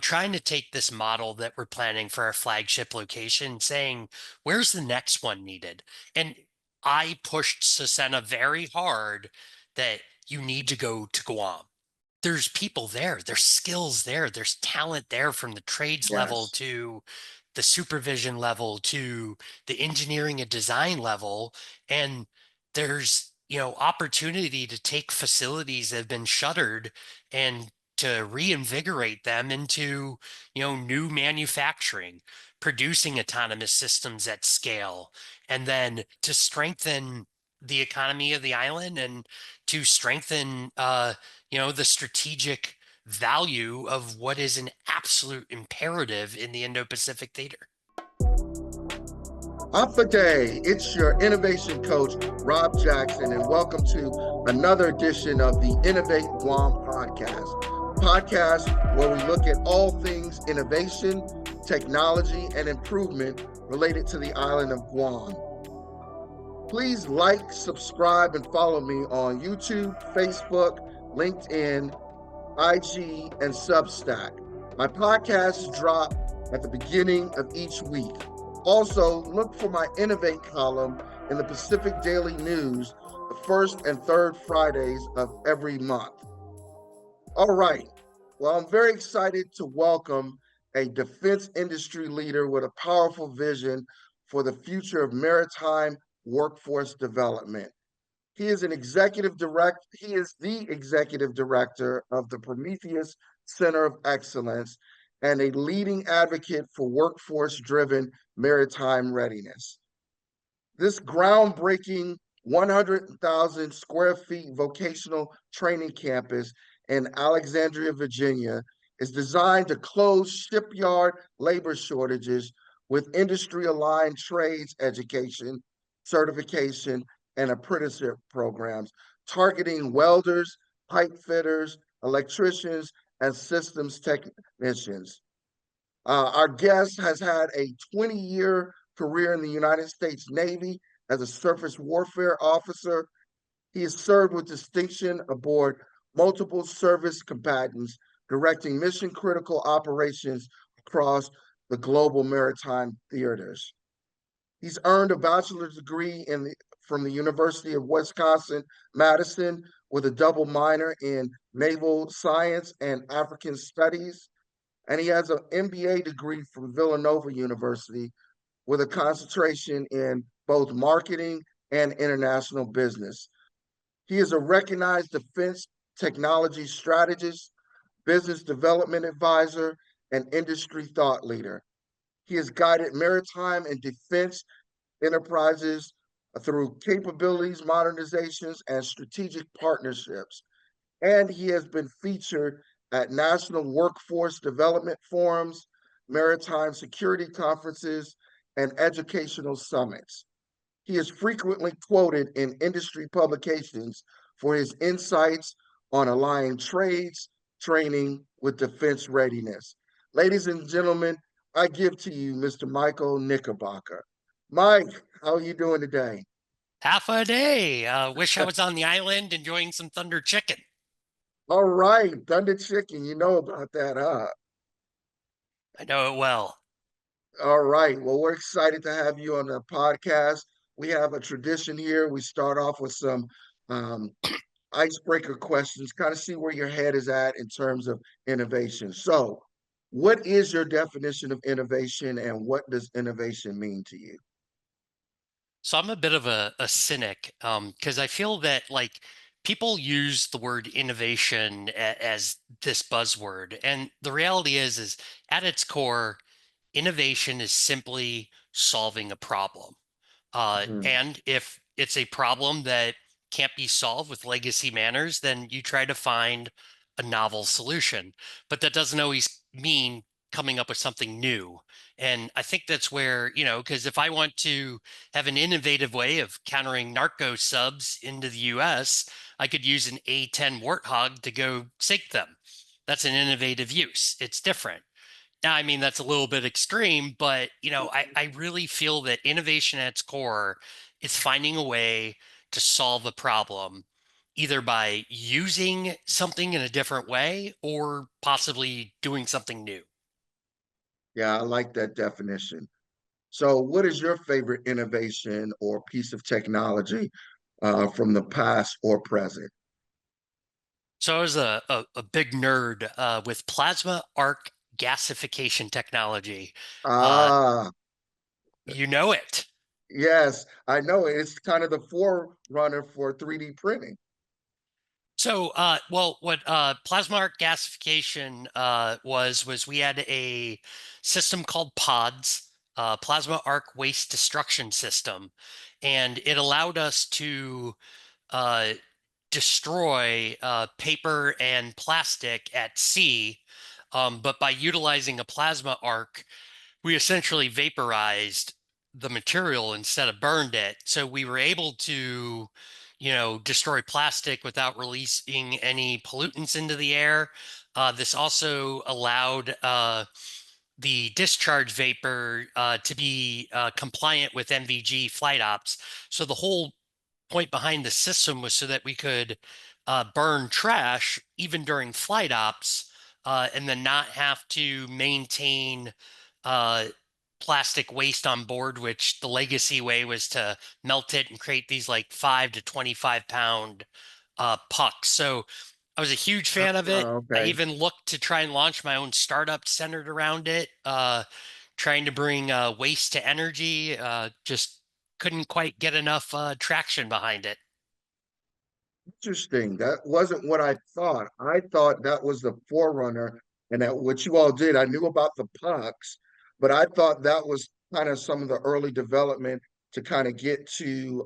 trying to take this model that we're planning for our flagship location, saying, where's the next one needed? And I pushed Susanna very hard that you need to go to Guam. There's people there, there's skills there, there's talent there from the trades level Yes. to the supervision level to the engineering and design level. And there's, opportunity to take facilities that have been shuttered and to reinvigorate them into, new manufacturing, producing autonomous systems at scale, and then to strengthen the economy of the island and to strengthen the strategic value of what is an absolute imperative in the Indo-Pacific theater. Alpha Day, it's your innovation coach, Rob Jackson, and welcome to another edition of the Innovate Guam podcast where we look at all things innovation, technology, and improvement related to the island of Guam. Please like, subscribe, and follow me on YouTube, Facebook, LinkedIn, IG, and Substack. My podcasts drop at the beginning of each week. Also, look for my Innovate column in the Pacific Daily News the first and third Fridays of every month. All right. Well, I'm very excited to welcome a defense industry leader with a powerful vision for the future of maritime workforce development. He is the executive director of the Prometheus Center of Excellence and a leading advocate for workforce-driven maritime readiness. This groundbreaking 100,000 square feet vocational training campus in Alexandria, Virginia, is designed to close shipyard labor shortages with industry-aligned trades education, certification, and apprenticeship programs targeting welders, pipe fitters, electricians, and systems technicians. Our guest has had a 20-year career in the United States Navy as a surface warfare officer. He has served with distinction aboard multiple service combatants, directing mission critical operations across the global maritime theaters. He's earned a bachelor's degree from the University of Wisconsin-Madison with a double minor in naval science and African studies. And he has an MBA degree from Villanova University with a concentration in both marketing and international business. He is a recognized defense technology strategist, business development advisor, and industry thought leader. He has guided maritime and defense enterprises through capabilities, modernizations, and strategic partnerships. And he has been featured at national workforce development forums, maritime security conferences, and educational summits. He is frequently quoted in industry publications for his insights on aligning trades, training with defense readiness. Ladies and gentlemen, I give to you Mr. Michael Knickerbocker. Mike, how are you doing today? Half a day. Wish I was on the island enjoying some thunder chicken. All right, Thunder Chicken, you know about that, huh? I know it well. All right. Well, we're excited to have you on the podcast. We have a tradition here. We start off with some um, icebreaker questions, kind of see where your head is at in terms of innovation. So, what is your definition of innovation and what does innovation mean to you? So I'm a bit of a cynic because I feel that like people use the word innovation as this buzzword. And the reality is at its core, innovation is simply solving a problem. Mhm. And if it's a problem that can't be solved with legacy manners, then you try to find a novel solution. But that doesn't always mean coming up with something new. And I think that's where, because if I want to have an innovative way of countering narco subs into the US, I could use an A10 warthog to go sink them. That's an innovative use. It's different. Now, I mean, that's a little bit extreme, but I really feel that innovation at its core is finding a way to solve a problem either by using something in a different way or possibly doing something new. Yeah, I like that definition. So, what is your favorite innovation or piece of technology from the past or present? So I was a big nerd with plasma arc gasification technology. Uh, Ah, you know it. yes, I know it. It's kind of the forerunner for 3D printing. So, well, what plasma arc gasification was we had a system called PODS, plasma arc waste destruction system, and it allowed us to uh, destroy paper and plastic at sea. But by utilizing a plasma arc, we essentially vaporized the material instead of burned it. So we were able to, destroy plastic without releasing any pollutants into the air. This also allowed the discharge vapor to be compliant with MVG flight ops. So the whole point behind the system was so that we could burn trash even during flight ops, and then not have to maintain uh, plastic waste on board, which the legacy way was to melt it and create these like 5 to 25 pound pucks. So I was a huge fan of it. I Okay. even looked to try and launch my own startup centered around it, trying to bring waste to energy. Just couldn't quite get enough traction behind it. Interesting. That wasn't what I thought. I thought that was the forerunner, and that what you all did. I knew about the pucks, but I thought that was kind of some of the early development to kind of get to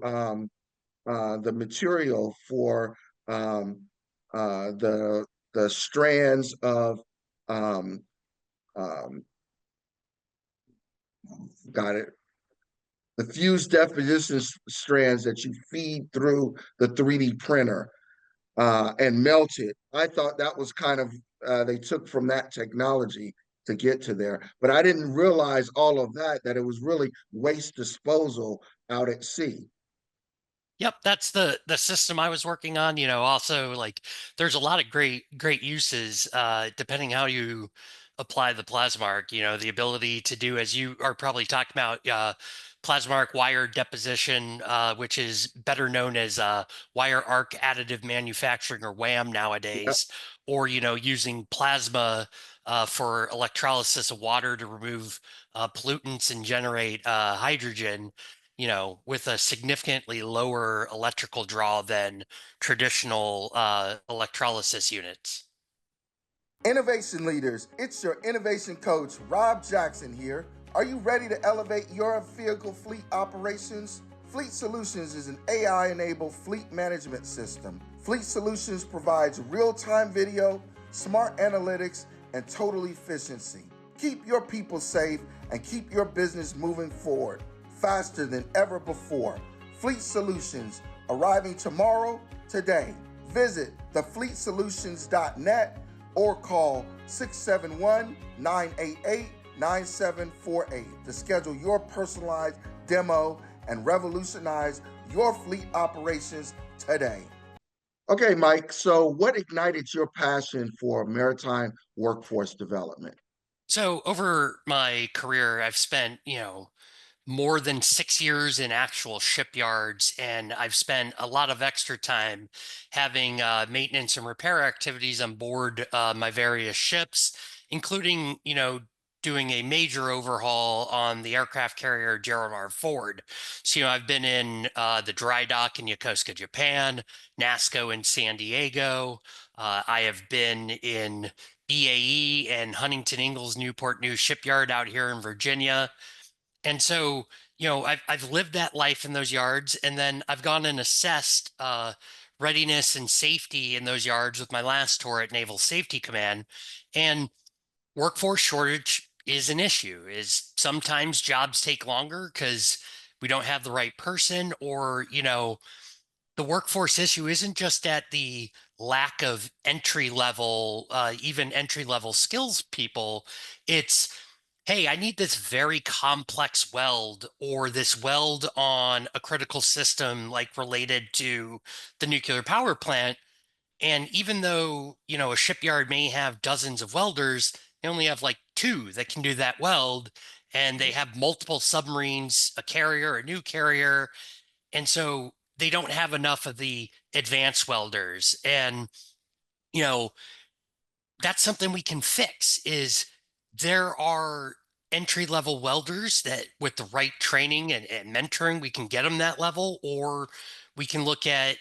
the material for um, the strands of um, um, got it, the fused deposition strands that you feed through the 3D printer and melt it. I thought that was kind of they took from that technology to get to there, but I didn't realize all of that, that it was really waste disposal out at sea. Yep, that's the system I was working on. Also like there's a lot of great uses depending how you apply the plasma arc, the ability to do, as you are probably talking about, plasma arc wire deposition, which is better known as wire arc additive manufacturing, or WAM Yep. nowadays, or using plasma for electrolysis of water to remove pollutants and generate hydrogen, with a significantly lower electrical draw than traditional electrolysis units. Innovation leaders, it's your innovation coach, Rob Jackson here. Are you ready to elevate your vehicle fleet operations? Fleet Solutions is an AI enabled fleet management system. Fleet Solutions provides real time video, smart analytics, and total efficiency. Keep your people safe and keep your business moving forward faster than ever before. Fleet Solutions, arriving tomorrow, today. Visit thefleetsolutions.net or call 671-988-9748 to schedule your personalized demo and revolutionize your fleet operations today. Okay, Mike, so what ignited your passion for maritime workforce development? So over my career, I've spent, more than 6 years in actual shipyards, and I've spent a lot of extra time having maintenance and repair activities on board my various ships, including, doing a major overhaul on the aircraft carrier Gerald R. Ford. So, I've been in the dry dock in Yokosuka, Japan, NASCO in San Diego. I have been in BAE and Huntington Ingalls Newport News Shipyard out here in Virginia. And so, I've lived that life in those yards, and then I've gone and assessed readiness and safety in those yards with my last tour at Naval Safety Command. And workforce shortage is an issue. Is sometimes jobs take longer because we don't have the right person, or the workforce issue isn't just at the lack of entry level, even entry level skills people. It's hey, I need this very complex weld or this weld on a critical system like related to the nuclear power plant. And even though, a shipyard may have dozens of welders, they only have like two that can do that weld. And they have multiple submarines, a carrier, a new carrier. And so they don't have enough of the advanced welders. And, you know, that's something we can fix is there are entry level welders that with the right training and mentoring we can get them that level, or we can look at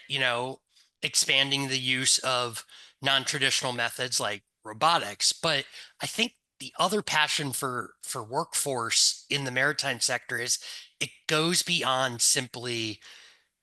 expanding the use of non-traditional methods like robotics. But I think the other passion for workforce in the maritime sector is it goes beyond simply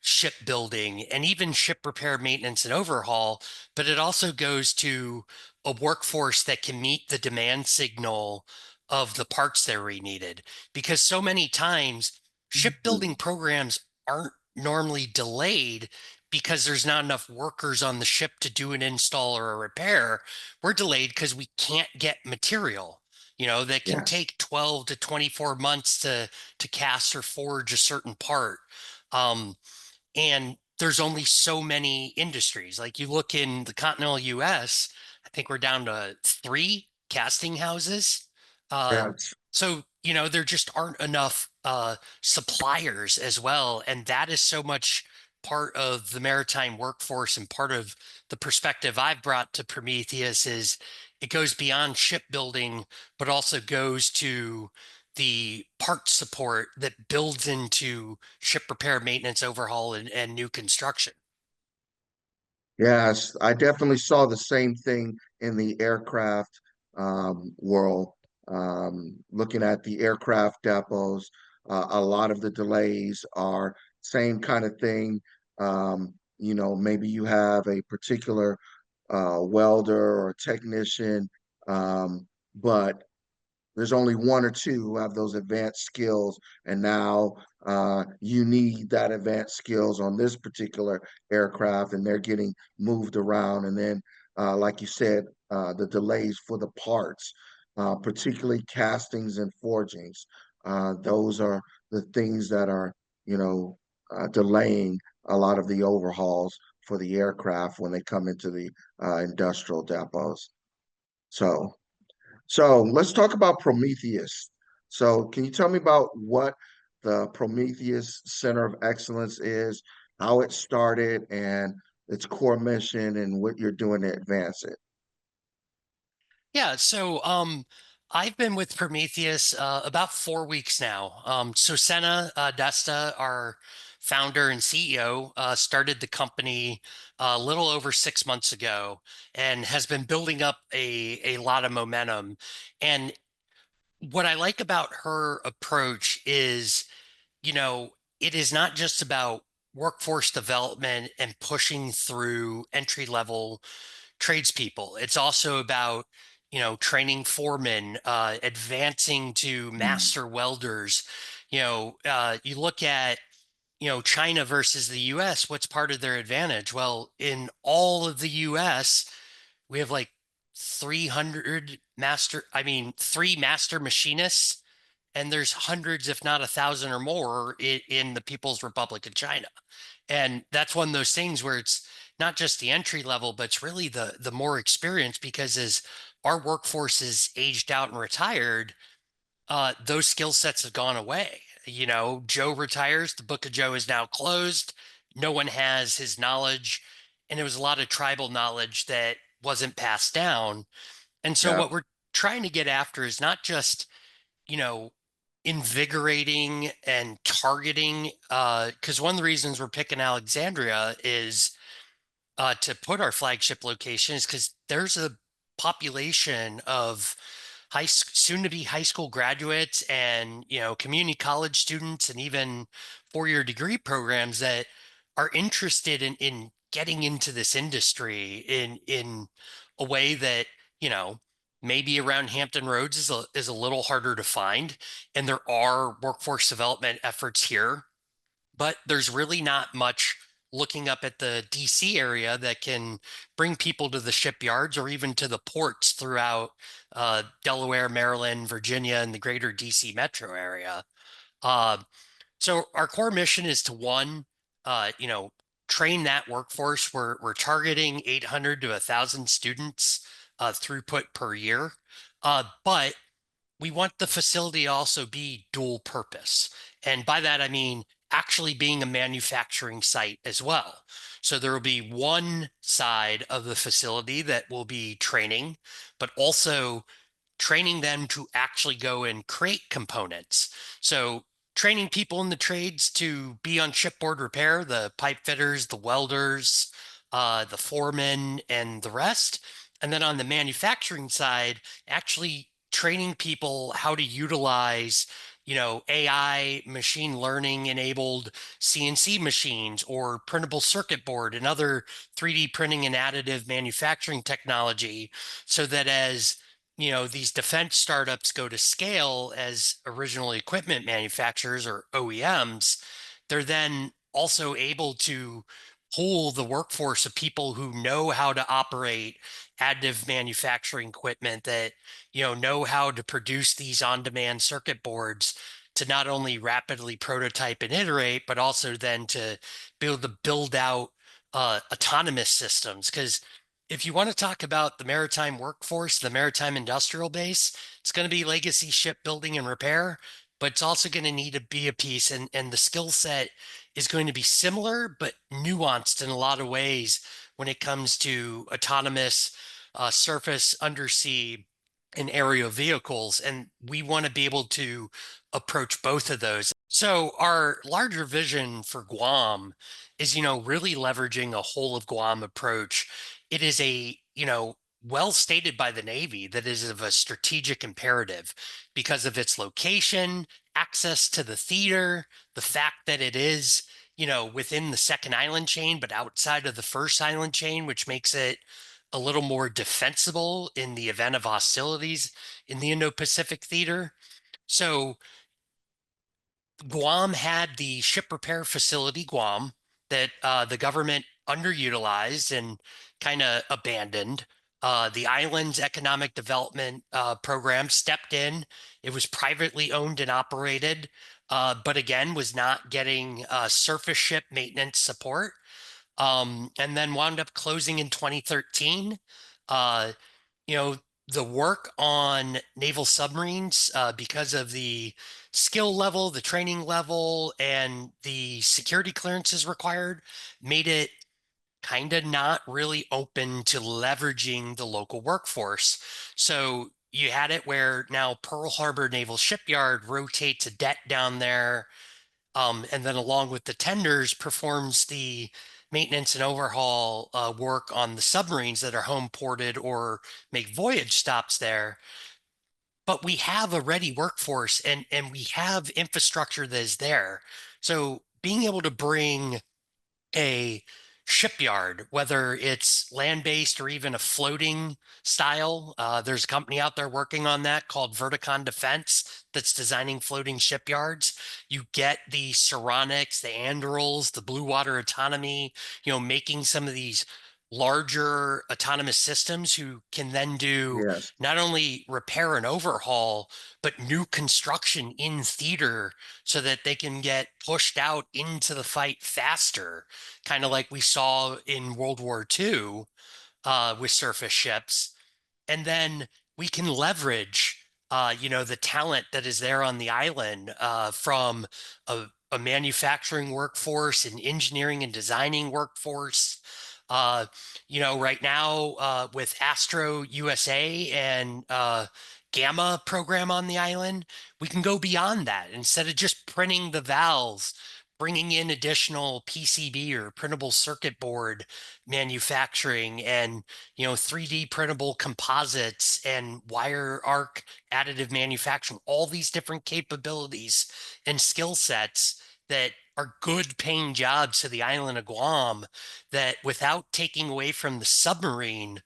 shipbuilding and even ship repair, maintenance, and overhaul, but it also goes to a workforce that can meet the demand signal of the parts that are needed. Because so many times shipbuilding programs aren't normally delayed because there's not enough workers on the ship to do an install or a repair. We're delayed because we can't get material. That can Yes. take 12 to 24 months to cast or forge a certain part. Um, and there's only so many industries. Like you look in the continental US, I think we're down to three casting houses. Uh, Yes. so, there just aren't enough suppliers as well. And that is so much part of the maritime workforce and part of the perspective I've brought to Prometheus is it goes beyond shipbuilding, but also goes to the part support that builds into ship repair, maintenance, overhaul, and new construction. Yes, I definitely saw the same thing in the aircraft world. Looking at the aircraft depots, a lot of the delays are same kind of thing. Maybe you have a particular welder or technician, but there's only one or two who have those advanced skills, and now you need that advanced skills on this particular aircraft, and they're getting moved around. And then, like you said, the delays for the parts, particularly castings and forgings, those are the things that are, delaying a lot of the overhauls for the aircraft when they come into the industrial depots. So. So let's talk about Prometheus. So can you tell me about what the Prometheus Center of Excellence is, how it started, and its core mission, and what you're doing to advance it? Yeah, so I've been with Prometheus about 4 weeks now. So Senna Desta, our founder and CEO, started the company a little over 6 months ago and has been building up a lot of momentum. And what I like about her approach is, you know, it is not just about workforce development and pushing through entry level tradespeople. It's also about, training foremen, advancing to Mm. master welders. You look at, China versus the US, what's part of their advantage? Well, in all of the US, we have like 300 three master machinists, and there's hundreds, if not 1,000 or more in the People's Republic of China. And that's one of those things where it's not just the entry level, but it's really the more experience, because as our workforce is aged out and retired, those skill sets have gone away. Joe retires, the Book of Joe is now closed. No one has his knowledge. And it was a lot of tribal knowledge that wasn't passed down. And so Yeah. what we're trying to get after is not just, you know, invigorating and targeting, because one of the reasons we're picking Alexandria is to put our flagship location is because there's a population of soon to be high school graduates and community college students and even four-year degree programs that are interested in getting into this industry in a way that maybe around Hampton Roads is a little harder to find. And there are workforce development efforts here, but there's really not much looking up at the DC area that can bring people to the shipyards or even to the ports throughout Delaware, Maryland, Virginia, and the greater DC metro area. Uh, so our core mission is to one, train that workforce. We're targeting 800 to 1,000 students throughput per year, but we want the facility to also be dual purpose. And by that, I mean actually being a manufacturing site as well. So there will be one side of the facility that will be training, but also training them to actually go and create components. So training people in the trades to be on shipboard repair, the pipe fitters, the welders, the foremen, and the rest. And then on the manufacturing side, actually training people how to utilize AI, machine learning enabled CNC machines or printable circuit board and other 3D printing and additive manufacturing technology, so that as these defense startups go to scale as original equipment manufacturers or OEMs, they're then also able to pool the workforce of people who know how to operate additive manufacturing equipment, that know how to produce these on-demand circuit boards, to not only rapidly prototype and iterate, but also then to be able to build out autonomous systems. Because if you want to talk about the maritime workforce, the maritime industrial base, it's going to be legacy shipbuilding and repair, but it's also going to need to be a piece, and the skill set is going to be similar but nuanced in a lot of ways when it comes to autonomous surface, undersea, and aerial vehicles. And we want to be able to approach both of those. So our larger vision for Guam is, really leveraging a whole of Guam approach. It is a, well stated by the Navy that is of a strategic imperative because of its location, access to the theater, the fact that it is, within the second island chain, but outside of the first island chain, which makes it a little more defensible in the event of hostilities in the Indo-Pacific theater. So Guam had the ship repair facility, Guam, that the government underutilized and kind of abandoned. The island's economic development program stepped in. It was privately owned and operated, but again, was not getting surface ship maintenance support, and then wound up closing in 2013. Uh, you know, the work on naval submarines, because of the skill level, the training level, and the security clearances required, made it kind of not really open to leveraging the local workforce. So you had it where now Pearl Harbor Naval Shipyard rotates a deck down there, and then along with the tenders performs the maintenance and overhaul work on the submarines that are home ported or make voyage stops there. But we have a ready workforce, and we have infrastructure that is there. So being able to bring a shipyard, whether it's land-based or even a floating style. There's a company out there working on that called Verticon Defense that's designing floating shipyards. You get the Ceronics, the Andurils, the Blue Water Autonomy, making some of these larger autonomous systems who can then do Yes. not only repair and overhaul, but new construction in theater so that they can get pushed out into the fight faster, kind of like we saw in World War II with surface ships. And then we can leverage, the talent that is there on the island, from a manufacturing workforce, an engineering and designing workforce. Uh, right now with Astro USA and Gamma program on the island, we can go beyond that. Instead of just printing the valves, bringing in additional PCB or printable circuit board manufacturing, and 3D printable composites and wire arc additive manufacturing, all these different capabilities and skill sets that are good paying jobs to the island of Guam, that without taking away from the submarine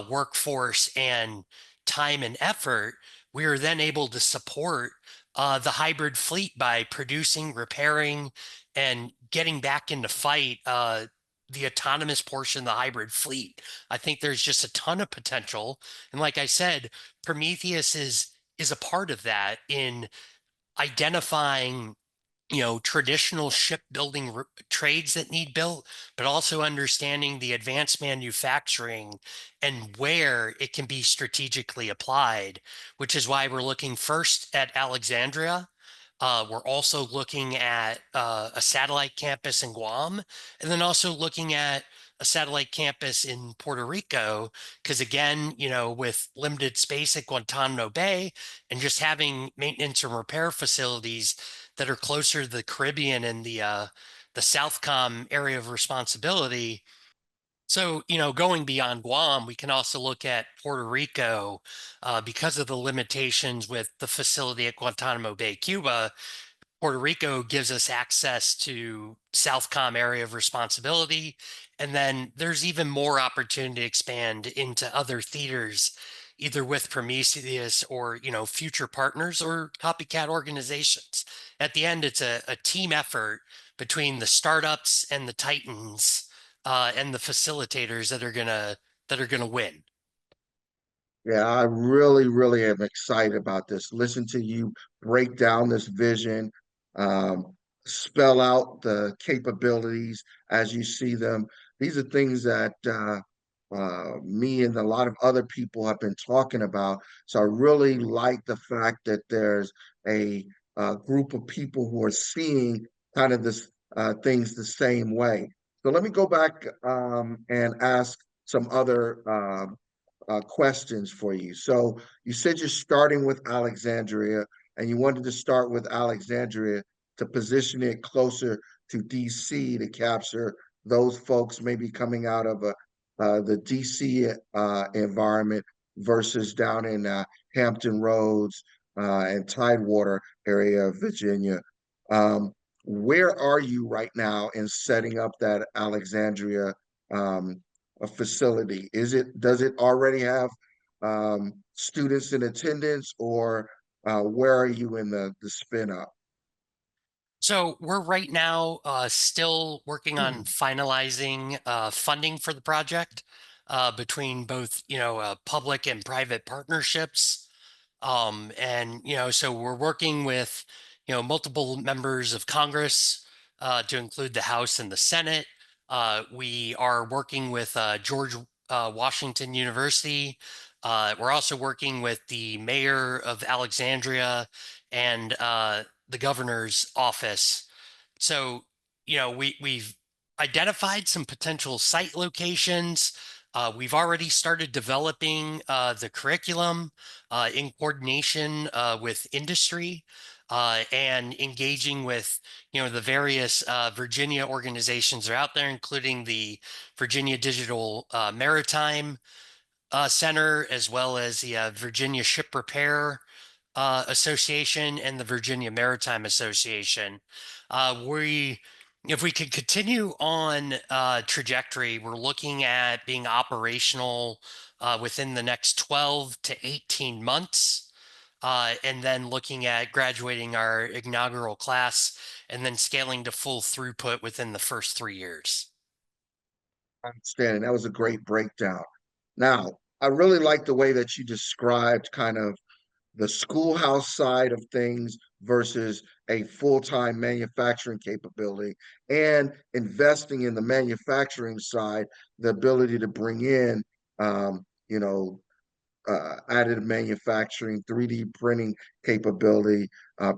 workforce and time and effort, we are then able to support the hybrid fleet by producing, repairing, and getting back into fight, the autonomous portion of the hybrid fleet. I think there's just a ton of potential. And like I said, Prometheus is a part of that in identifying, traditional shipbuilding trades that need built, but also understanding the advanced manufacturing and where it can be strategically applied, which is why we're looking first at Alexandria. We're also looking at a satellite campus in Guam, and then also looking at a satellite campus in Puerto Rico, because again, with limited space at Guantanamo Bay and just having maintenance and repair facilities that are closer to the Caribbean and the Southcom area of responsibility. So, going beyond Guam, we can also look at Puerto Rico because of the limitations with the facility at Guantanamo Bay, Cuba. Puerto Rico gives us access to Southcom area of responsibility. And then there's even more opportunity to expand into other theaters, either with Prometheus or, future partners or copycat organizations. At the end, it's a team effort between the startups and the titans and the facilitators that are gonna win. Yeah, I really, really am excited about this. Listen to you break down this vision, um, spell out the capabilities as you see them. These are things that me and a lot of other people have been talking about. So I really like the fact that there's a, group of people who are seeing kind of this things the same way. So let me go back and ask some other questions for you. So you said you're starting with Alexandria, and you wanted to start with Alexandria to position it closer to DC to capture those folks maybe coming out of the DC environment versus down in Hampton Roads and Tidewater area of Virginia. Um, where are you right now in setting up that Alexandria um, a facility? Does it already have students in attendance, or where are you in the spin up? So we're right now still working on finalizing funding for the project between both, public and private partnerships. And, so we're working with, multiple members of Congress to include the House and the Senate. We are working with George Washington University. We're also working with the mayor of Alexandria and the governor's office. So, we've identified some potential site locations. We've already started developing the curriculum in coordination with industry and engaging with, the various Virginia organizations that are out there, including the Virginia Digital Maritime Center, as well as the Virginia Ship Repair Association and the Virginia Maritime Association. If we could continue on trajectory, we're looking at being operational within the next 12 to 18 months, and then looking at graduating our inaugural class and then scaling to full throughput within the first 3 years. Understanding that was a great breakdown. Now, I really like the way that you described kind of the schoolhouse side of things versus a full-time manufacturing capability and investing in the manufacturing side, the ability to bring in you know, additive manufacturing, 3D printing capability,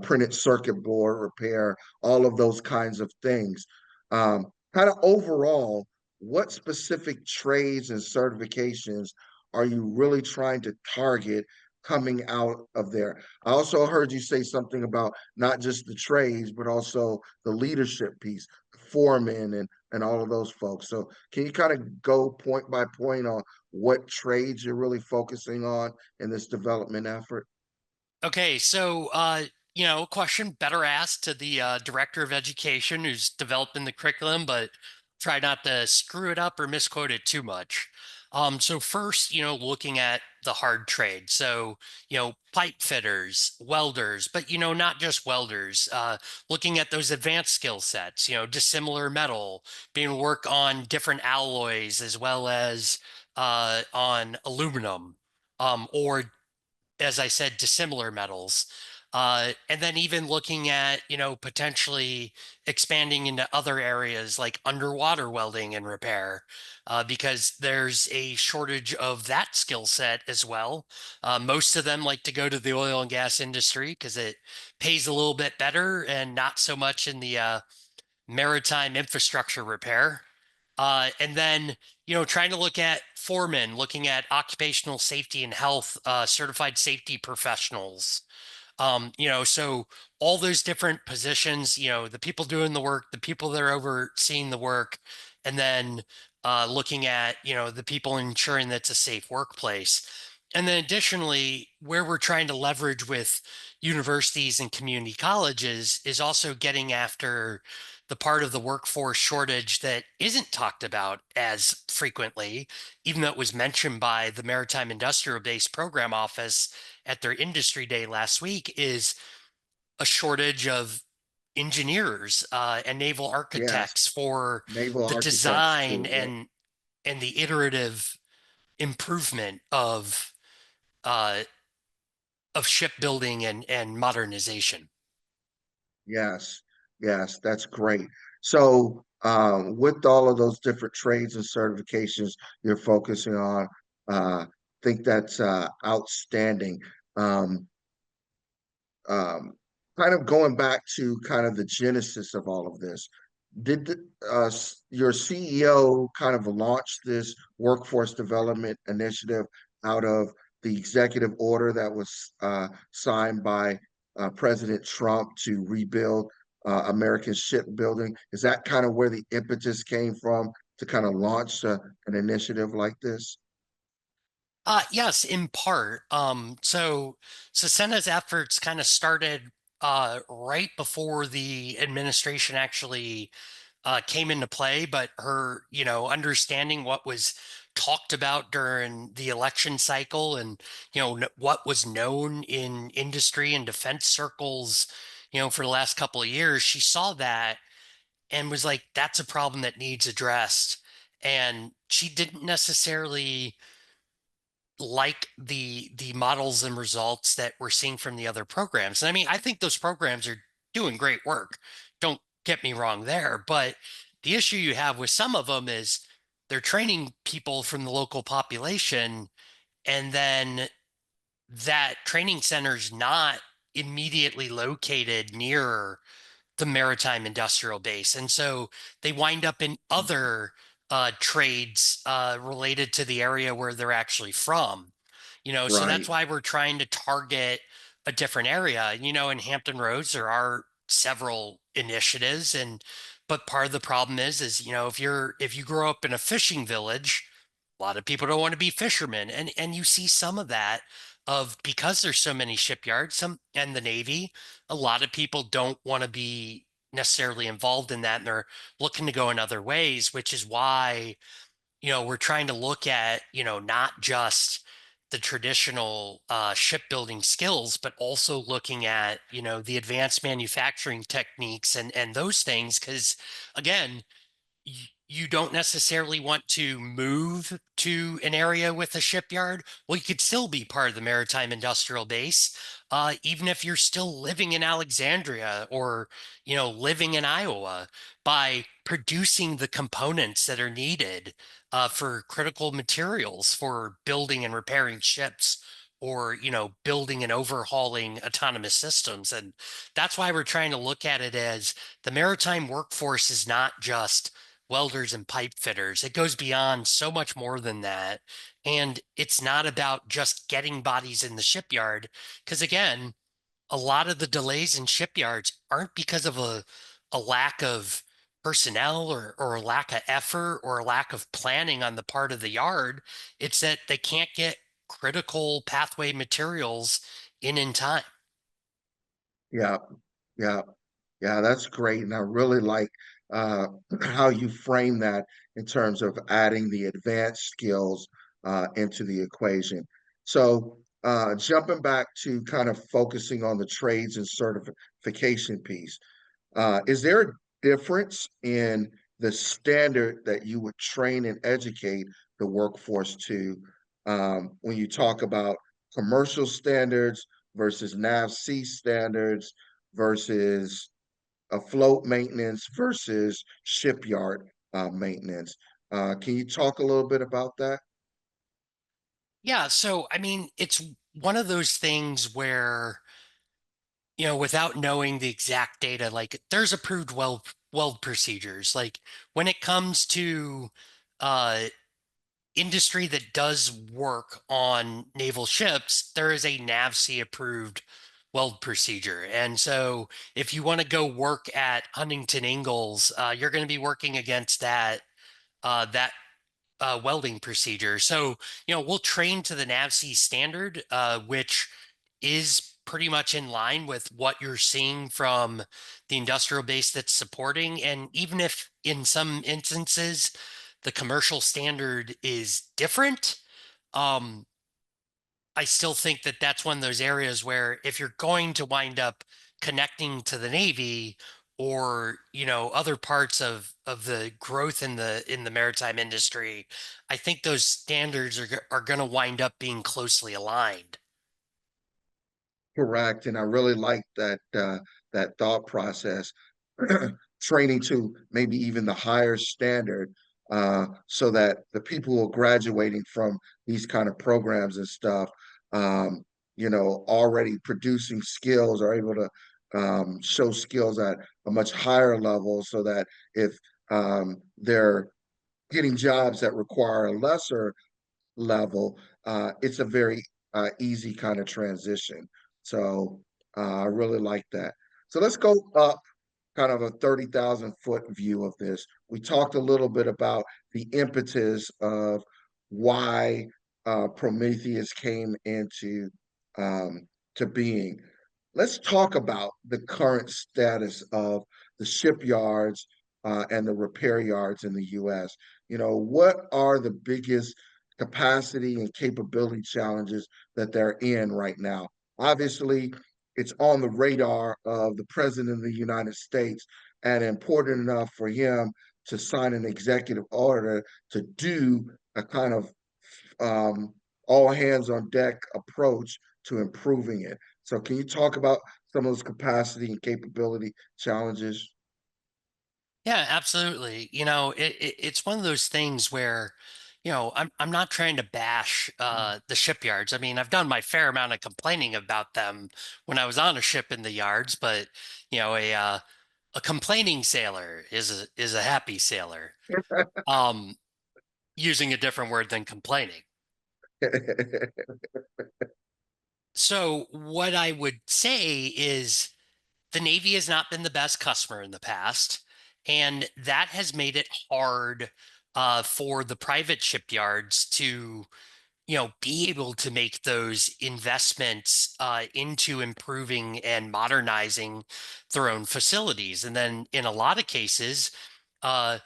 printed circuit board repair, all of those kinds of things. Kind of overall, what specific trades and certifications are you really trying to target coming out of there? I also heard you say something about not just the trades, but also the leadership piece, foremen and all of those folks. So can you kind of go point by point on what trades you're really focusing on in this development effort? Okay, so question better asked to the director of education who's developing the curriculum, but try not to screw it up or misquote it too much. So first, looking at the hard trade. So, pipe fitters, welders, but, not just welders, looking at those advanced skill sets, dissimilar metal, being able to work on different alloys as well as on aluminum, or as I said, dissimilar metals. And then even looking at, potentially expanding into other areas like underwater welding and repair, because there's a shortage of that skill set as well. Most of them like to go to the oil and gas industry because it pays a little bit better and not so much in the maritime infrastructure repair. And then, trying to look at foremen, looking at occupational safety and health, certified safety professionals. So all those different positions, the people doing the work, the people that are overseeing the work, and then looking at, the people ensuring that's a safe workplace. And then additionally, where we're trying to leverage with universities and community colleges is also getting after the part of the workforce shortage that isn't talked about as frequently, even though it was mentioned by the Maritime Industrial Base Program Office at their industry day last week, is a shortage of engineers and naval Yes, architects for naval the architects design too. Yep. and the iterative improvement uh, of shipbuilding and modernization. Yes, yes, that's great. So, with all of those different trades and certifications you're focusing on, think that's outstanding. Um, um, Kind of going back to kind of the genesis of all of this, did your CEO kind of launch this workforce development initiative out of the executive order that was signed by President Trump to rebuild American shipbuilding? Is that kind of where the impetus came from to kind of launch an initiative like this? Yes, in part. So Senna's efforts kind of started right before the administration actually came into play, but her, understanding what was talked about during the election cycle and, what was known in industry and defense circles, for the last couple of years, she saw that and was like, that's a problem that needs addressed. And she didn't necessarily like the models and results that we're seeing from the other programs. And I mean, I think those programs are doing great work. Don't get me wrong there, but the issue you have with some of them is they're training people from the local population, and then that training center is not immediately located near the maritime industrial base. And so they wind up in other trades related to the area where they're actually from. So that's Right. why we're trying to target a different area. In Hampton Roads, there are several initiatives, but part of the problem is if you grow up in a fishing village, a lot of people don't want to be fishermen, and you see some of that of because there's so many shipyards, some and the Navy, a lot of people don't want to be necessarily involved in that, and they're looking to go in other ways, which is why, we're trying to look at, not just the traditional shipbuilding skills, but also looking at, the advanced manufacturing techniques and those things. Because again, you don't necessarily want to move to an area with a shipyard. Well, you could still be part of the maritime industrial base, even if you're still living in Alexandria or, living in Iowa, by producing the components that are needed for critical materials for building and repairing ships, or, building and overhauling autonomous systems. And that's why we're trying to look at it as the maritime workforce is not just welders and pipe fitters. It goes beyond so much more than that. And it's not about just getting bodies in the shipyard. Because again, a lot of the delays in shipyards aren't because of a lack of personnel or a lack of effort or a lack of planning on the part of the yard. It's that they can't get critical pathway materials in time. Yeah, yeah, yeah, that's great. And I really like uh, how you frame that in terms of adding the advanced skills into the equation. So jumping back to kind of focusing on the trades and certification piece, is there a difference in the standard that you would train and educate the workforce to when you talk about commercial standards versus NAVC standards versus afloat maintenance versus shipyard maintenance? Can you talk a little bit about that? Yeah, so I mean, it's one of those things where, without knowing the exact data, like there's approved weld procedures. Like when it comes to uh industry that does work on naval ships, there is a NAVC approved weld procedure. And so if you want to go work at Huntington Ingalls, you're going to be working against that welding procedure. So, we'll train to the NAVC standard, which is pretty much in line with what you're seeing from the industrial base that's supporting. And even if in some instances the commercial standard is different, um, I still think that that's one of those areas where if you're going to wind up connecting to the Navy or other parts of the growth in the maritime industry, I think those standards are going to wind up being closely aligned. Correct, and I really like that thought process, training to maybe even the higher standard, so that the people who are graduating from these kind of programs and stuff, already producing skills are able to show skills at a much higher level, so that if they're getting jobs that require a lesser level, it's a very easy kind of transition. So I really like that. So let's go up kind of a 30,000 foot view of this. We talked a little bit about the impetus of why Prometheus came into to being. Let's talk about the current status of the shipyards and the repair yards in the U.S. What are the biggest capacity and capability challenges that they're in right now? Obviously, it's on the radar of the President of the United States and important enough for him to sign an executive order to do a kind of um, all hands on deck approach to improving it. So, can you talk about some of those capacity and capability challenges? Yeah, absolutely. It's one of those things where, I'm not trying to bash the shipyards. I mean, I've done my fair amount of complaining about them when I was on a ship in the yards, but a complaining sailor is a happy sailor. Um, using a different word than complaining. So what I would say is the Navy has not been the best customer in the past, and that has made it hard for the private shipyards to, be able to make those investments into improving and modernizing their own facilities. And then in a lot of cases, uh,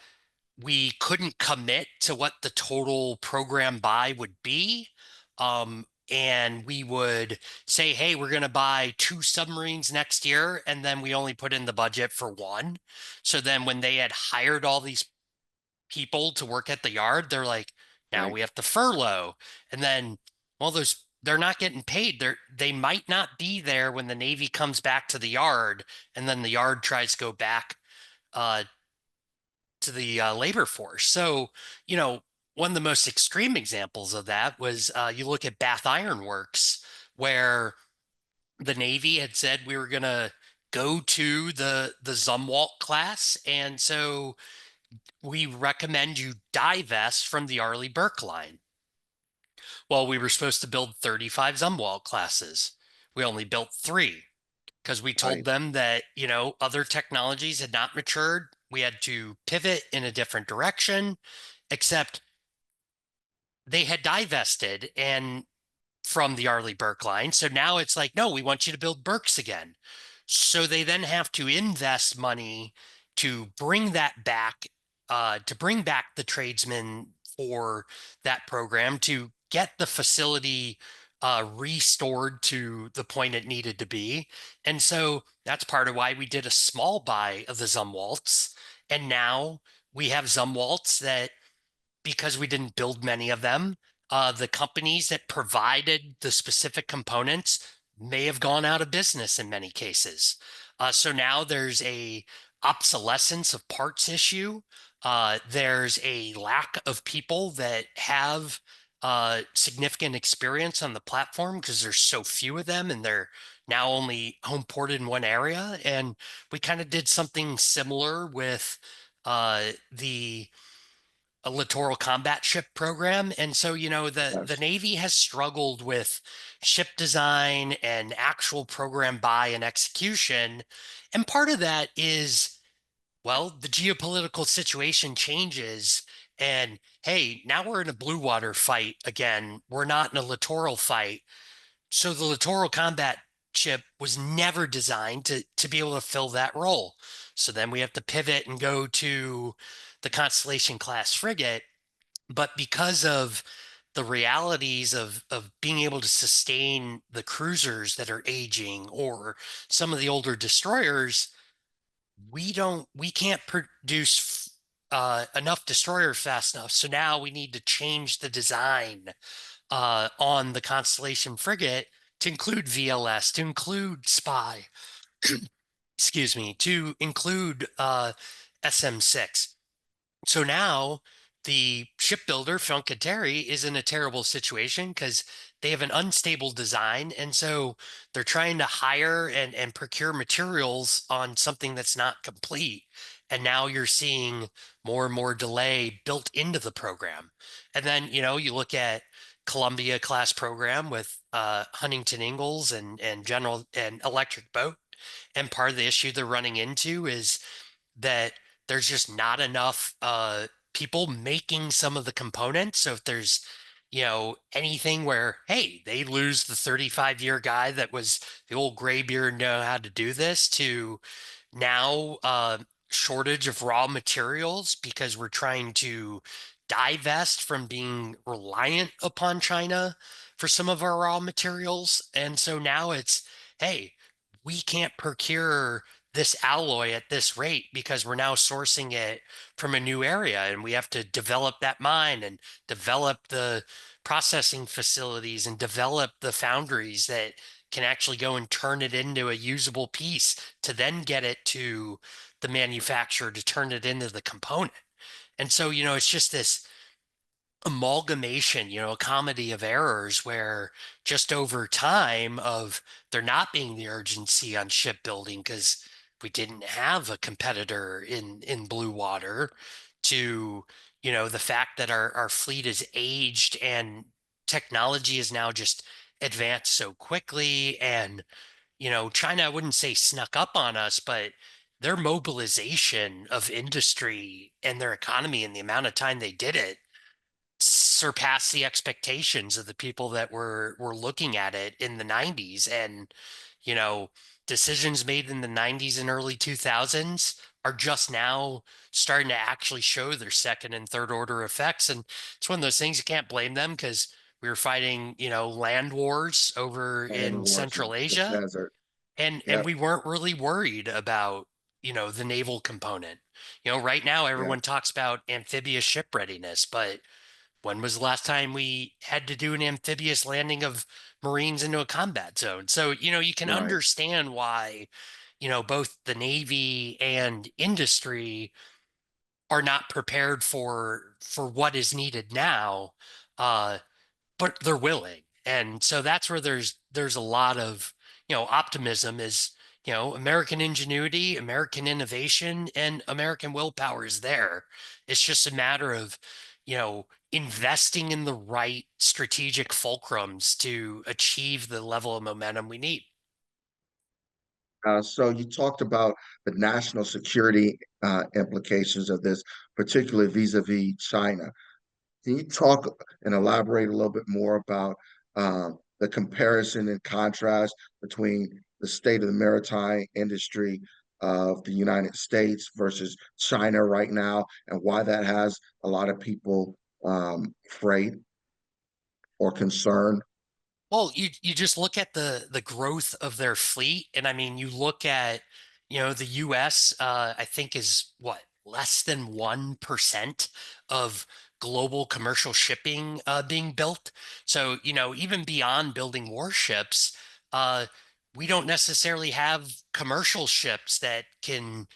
we couldn't commit to what the total program buy would be. And we would say, hey, we're going to buy 2 submarines next year. And then we only put in the budget for one. So then when they had hired all these people to work at the yard, they're like, now Right. we have to furlough. And then, well, they're not getting paid. They might not be there when the Navy comes back to the yard. And then the yard tries to go back uh, to the labor force. So, one of the most extreme examples of that was you look at Bath Iron Works, where the Navy had said we were going to go to the Zumwalt class, and so we recommend you divest from the Arleigh Burke line. Well, we were supposed to build 35 Zumwalt classes. We only built 3 because we told Right. them that, other technologies had not matured. We had to pivot in a different direction, except they had divested and from the Arleigh Burke line. So now it's like, no, we want you to build Burks again. So they then have to invest money to bring that back, to bring back the tradesmen for that program to get the facility restored to the point it needed to be. And so that's part of why we did a small buy of the Zumwalts. And now we have Zumwalts that, because we didn't build many of them, the companies that provided the specific components may have gone out of business in many cases. So now there's a obsolescence of parts issue. There's a lack of people that have significant experience on the platform because there's so few of them and they're now only home ported in one area. And we kind of did something similar with the a littoral combat ship program. And so, the Yes. Navy has struggled with ship design and actual program buy and execution. And part of that is, well, the geopolitical situation changes. And hey, now we're in a blue water fight again. We're not in a littoral fight. So the littoral combat ship was never designed to be able to fill that role. So then we have to pivot and go to the Constellation class frigate. But because of the realities of being able to sustain the cruisers that are aging or some of the older destroyers, we can't produce enough destroyers fast enough. So now we need to change the design on the Constellation frigate to include VLS, to include spy, excuse me, to include SM6. So now the shipbuilder, Fincantieri, is in a terrible situation because they have an unstable design. And so they're trying to hire and procure materials on something that's not complete. And now you're seeing more and more delay built into the program. And then, you look at Columbia class program with Huntington Ingalls and General and Electric Boat. And part of the issue they're running into is that there's just not enough people making some of the components. So if there's, anything where, hey, they lose the 35-year guy that was the old graybeard know how to do this to now shortage of raw materials because we're trying to divest from being reliant upon China for some of our raw materials. And so now it's, hey, we can't procure this alloy at this rate because we're now sourcing it from a new area and we have to develop that mine and develop the processing facilities and develop the foundries that can actually go and turn it into a usable piece to then get it to the manufacturer to turn it into the component. And so, it's just this amalgamation, a comedy of errors where just over time of there not being the urgency on shipbuilding because we didn't have a competitor in blue water to, the fact that our fleet is aged and technology is now just advanced so quickly. And, China, I wouldn't say snuck up on us, but their mobilization of industry and their economy and the amount of time they did it surpass the expectations of the people that were looking at it in the 90s. And you know decisions made in the 90s and early 2000s are just now starting to actually show their second and third order effects. And it's one of those things you can't blame them because we were fighting land wars over And in wars in Central the Asia, desert. and Yep. we weren't really worried about the naval component. Right now Yeah. everyone talks about amphibious ship readiness, but when was the last time we had to do an amphibious landing of Marines into a combat zone? So, you can Right. understand why, both the Navy and industry are not prepared for what is needed now. Uh, but they're willing. And so that's where there's a lot of, optimism is, American ingenuity, American innovation, and American willpower is there. It's just a matter of, investing in the right strategic fulcrums to achieve the level of momentum we need. So you talked about the national security implications of this, particularly vis-a-vis China. Can you talk and elaborate a little bit more about the comparison and contrast between the state of the maritime industry of the United States versus China right now, and why that has a lot of people freight or concern? Well, you just look at the growth of their fleet, and I mean, you look at, the US, I think is what, less than 1% of global commercial shipping being built. So, even beyond building warships, uh, we don't necessarily have commercial ships that can,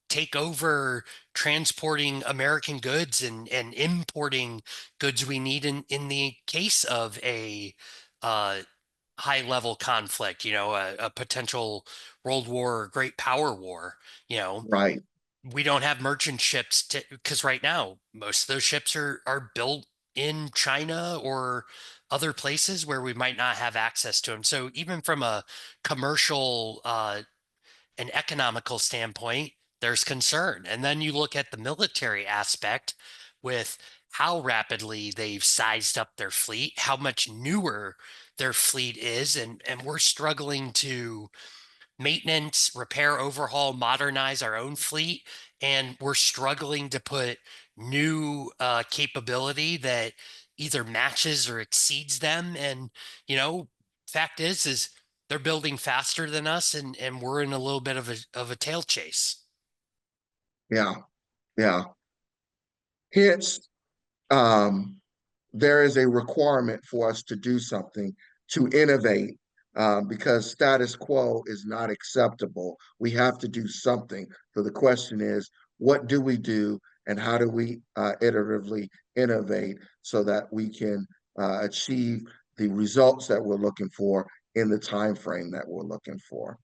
take over transporting American goods and importing goods we need in the case of a uh, high level conflict, a potential world war or great power war. You know, Right, we don't have merchant ships because right now most of those ships are built in China or other places where we might not have access to them. So even from a commercial an economical standpoint, there's concern. And then you look at the military aspect with how rapidly they've sized up their fleet, how much newer their fleet is, and we're struggling to maintenance, repair, overhaul, modernize our own fleet, and we're struggling to put new capability that either matches or exceeds them. And you know, fact is they're building faster than us, and we're in a little bit of a tail chase. yeah, yeah. Hence, um, there is a requirement for us to do something, to innovate, because status quo is not acceptable. We have to do something. So the question is, what do we do, and how do we iteratively innovate so that we can achieve the results that we're looking for in the time frame that we're looking for?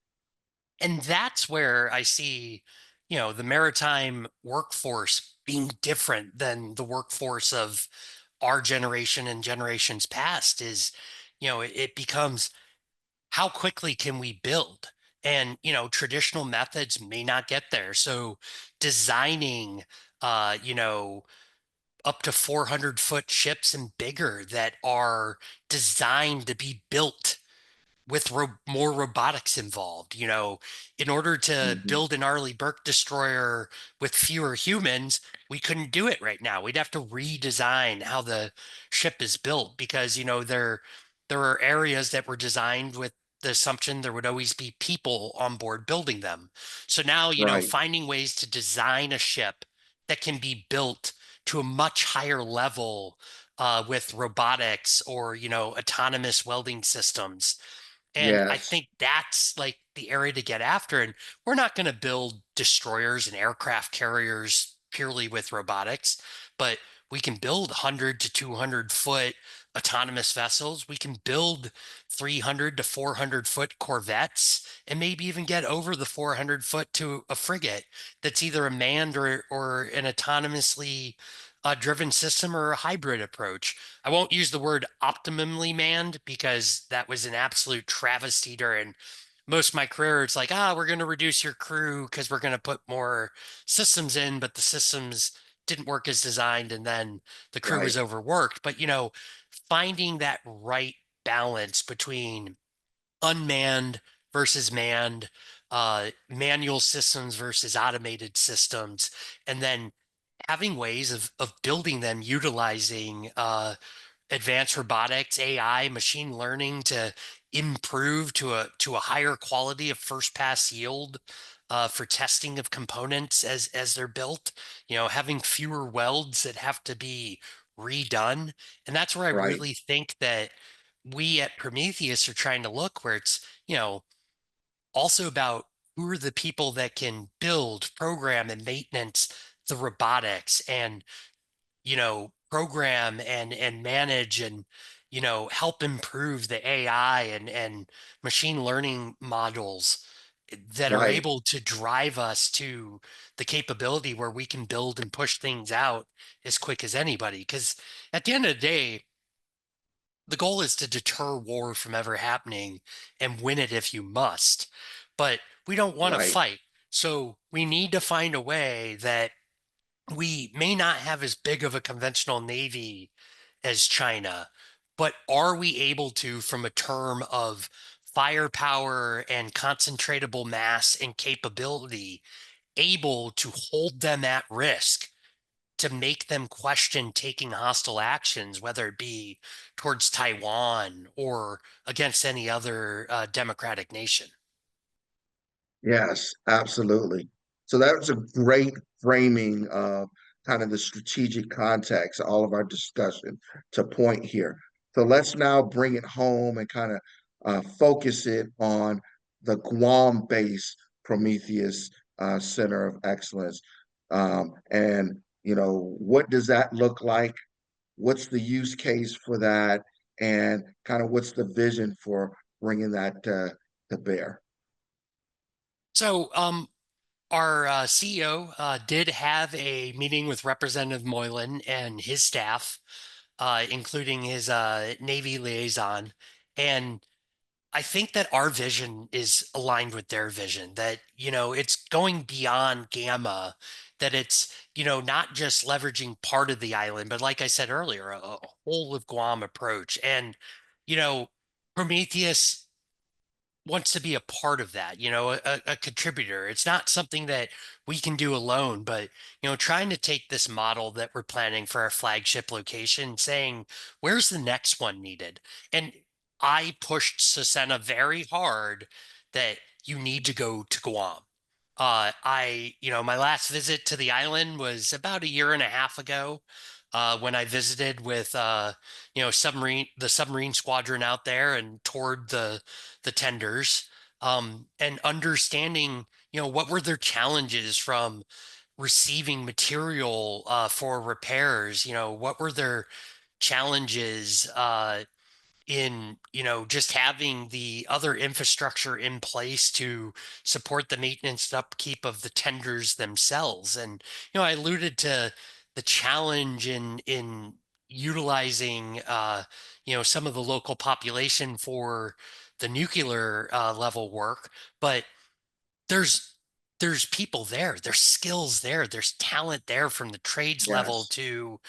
And that's where I see, the maritime workforce being different than the workforce of our generation and generations past is, it becomes how quickly can we build? And, traditional methods may not get there. So designing, up to 400-foot ships and bigger that are designed to be built with more robotics involved. In order to Mhm. build an Arleigh Burke destroyer with fewer humans, we couldn't do it right now. We'd have to redesign how the ship is built because, there are areas that were designed with the assumption there would always be people on board building them. So now, Right, finding ways to design a ship that can be built to a much higher level with robotics or, autonomous welding systems, and I yes, think that's like the area to get after. And we're not going to build destroyers and aircraft carriers purely with robotics, but we can build 100 to 200-foot autonomous vessels. We can build 300 to 400-foot corvettes and maybe even get over the 400-foot to a frigate that's either a manned or an autonomously driven system or a hybrid approach. I won't use the word optimally manned because that was an absolute travesty during most of my career. It's like, we're going to reduce your crew because we're going to put more systems in, but the systems didn't work as designed, and then the crew right, was overworked. But, finding that right balance between unmanned versus manned, manual systems versus automated systems, and then having ways of building them utilizing advanced robotics, AI, machine learning to improve to a higher quality of first pass yield for testing of components as they're built. Having fewer welds that have to be redone, and that's where I right, really think that we at Prometheus are trying to look where it's also about who are the people that can build, program, and maintenance the robotics and program and manage and help improve the AI and machine learning models that are right, able to drive us to the capability where we can build and push things out as quick as anybody. Because at the end of the day, the goal is to deter war from ever happening and win it if you must. But we don't want to right, fight. So we need to find a way that we may not have as big of a conventional navy as China, but are we able to, from a term of firepower and concentratable mass and capability, able to hold them at risk to make them question taking hostile actions, whether it be towards Taiwan or against any other democratic nation. Yes, absolutely. So that was a great framing of kind of the strategic context, all of our discussion to point here. So let's now bring it home and kind of focus it on the Guam-based Prometheus Center of Excellence. And, what does that look like? What's the use case for that? And kind of what's the vision for bringing that to bear? So, our CEO did have a meeting with Representative Moylan and his staff, including his Navy liaison. And I think that our vision is aligned with their vision, that, it's going beyond Gamma, that it's, not just leveraging part of the island, but like I said earlier, a whole of Guam approach. And, you know, Prometheus wants to be a part of that, a contributor. It's not something that we can do alone, but, trying to take this model that we're planning for our flagship location, saying, where's the next one needed? And I pushed Susanna very hard that you need to go to Guam. My last visit to the island was about a year and a half ago, when I visited with, the submarine squadron out there and toured the tenders, and understanding, what were their challenges from receiving material for repairs, what were their challenges in, just having the other infrastructure in place to support the maintenance and upkeep of the tenders themselves. And, I alluded to the challenge in utilizing, some of the local population for the nuclear level work, but there's there's people there, there's skills there, there's talent there from the trades level Yes. to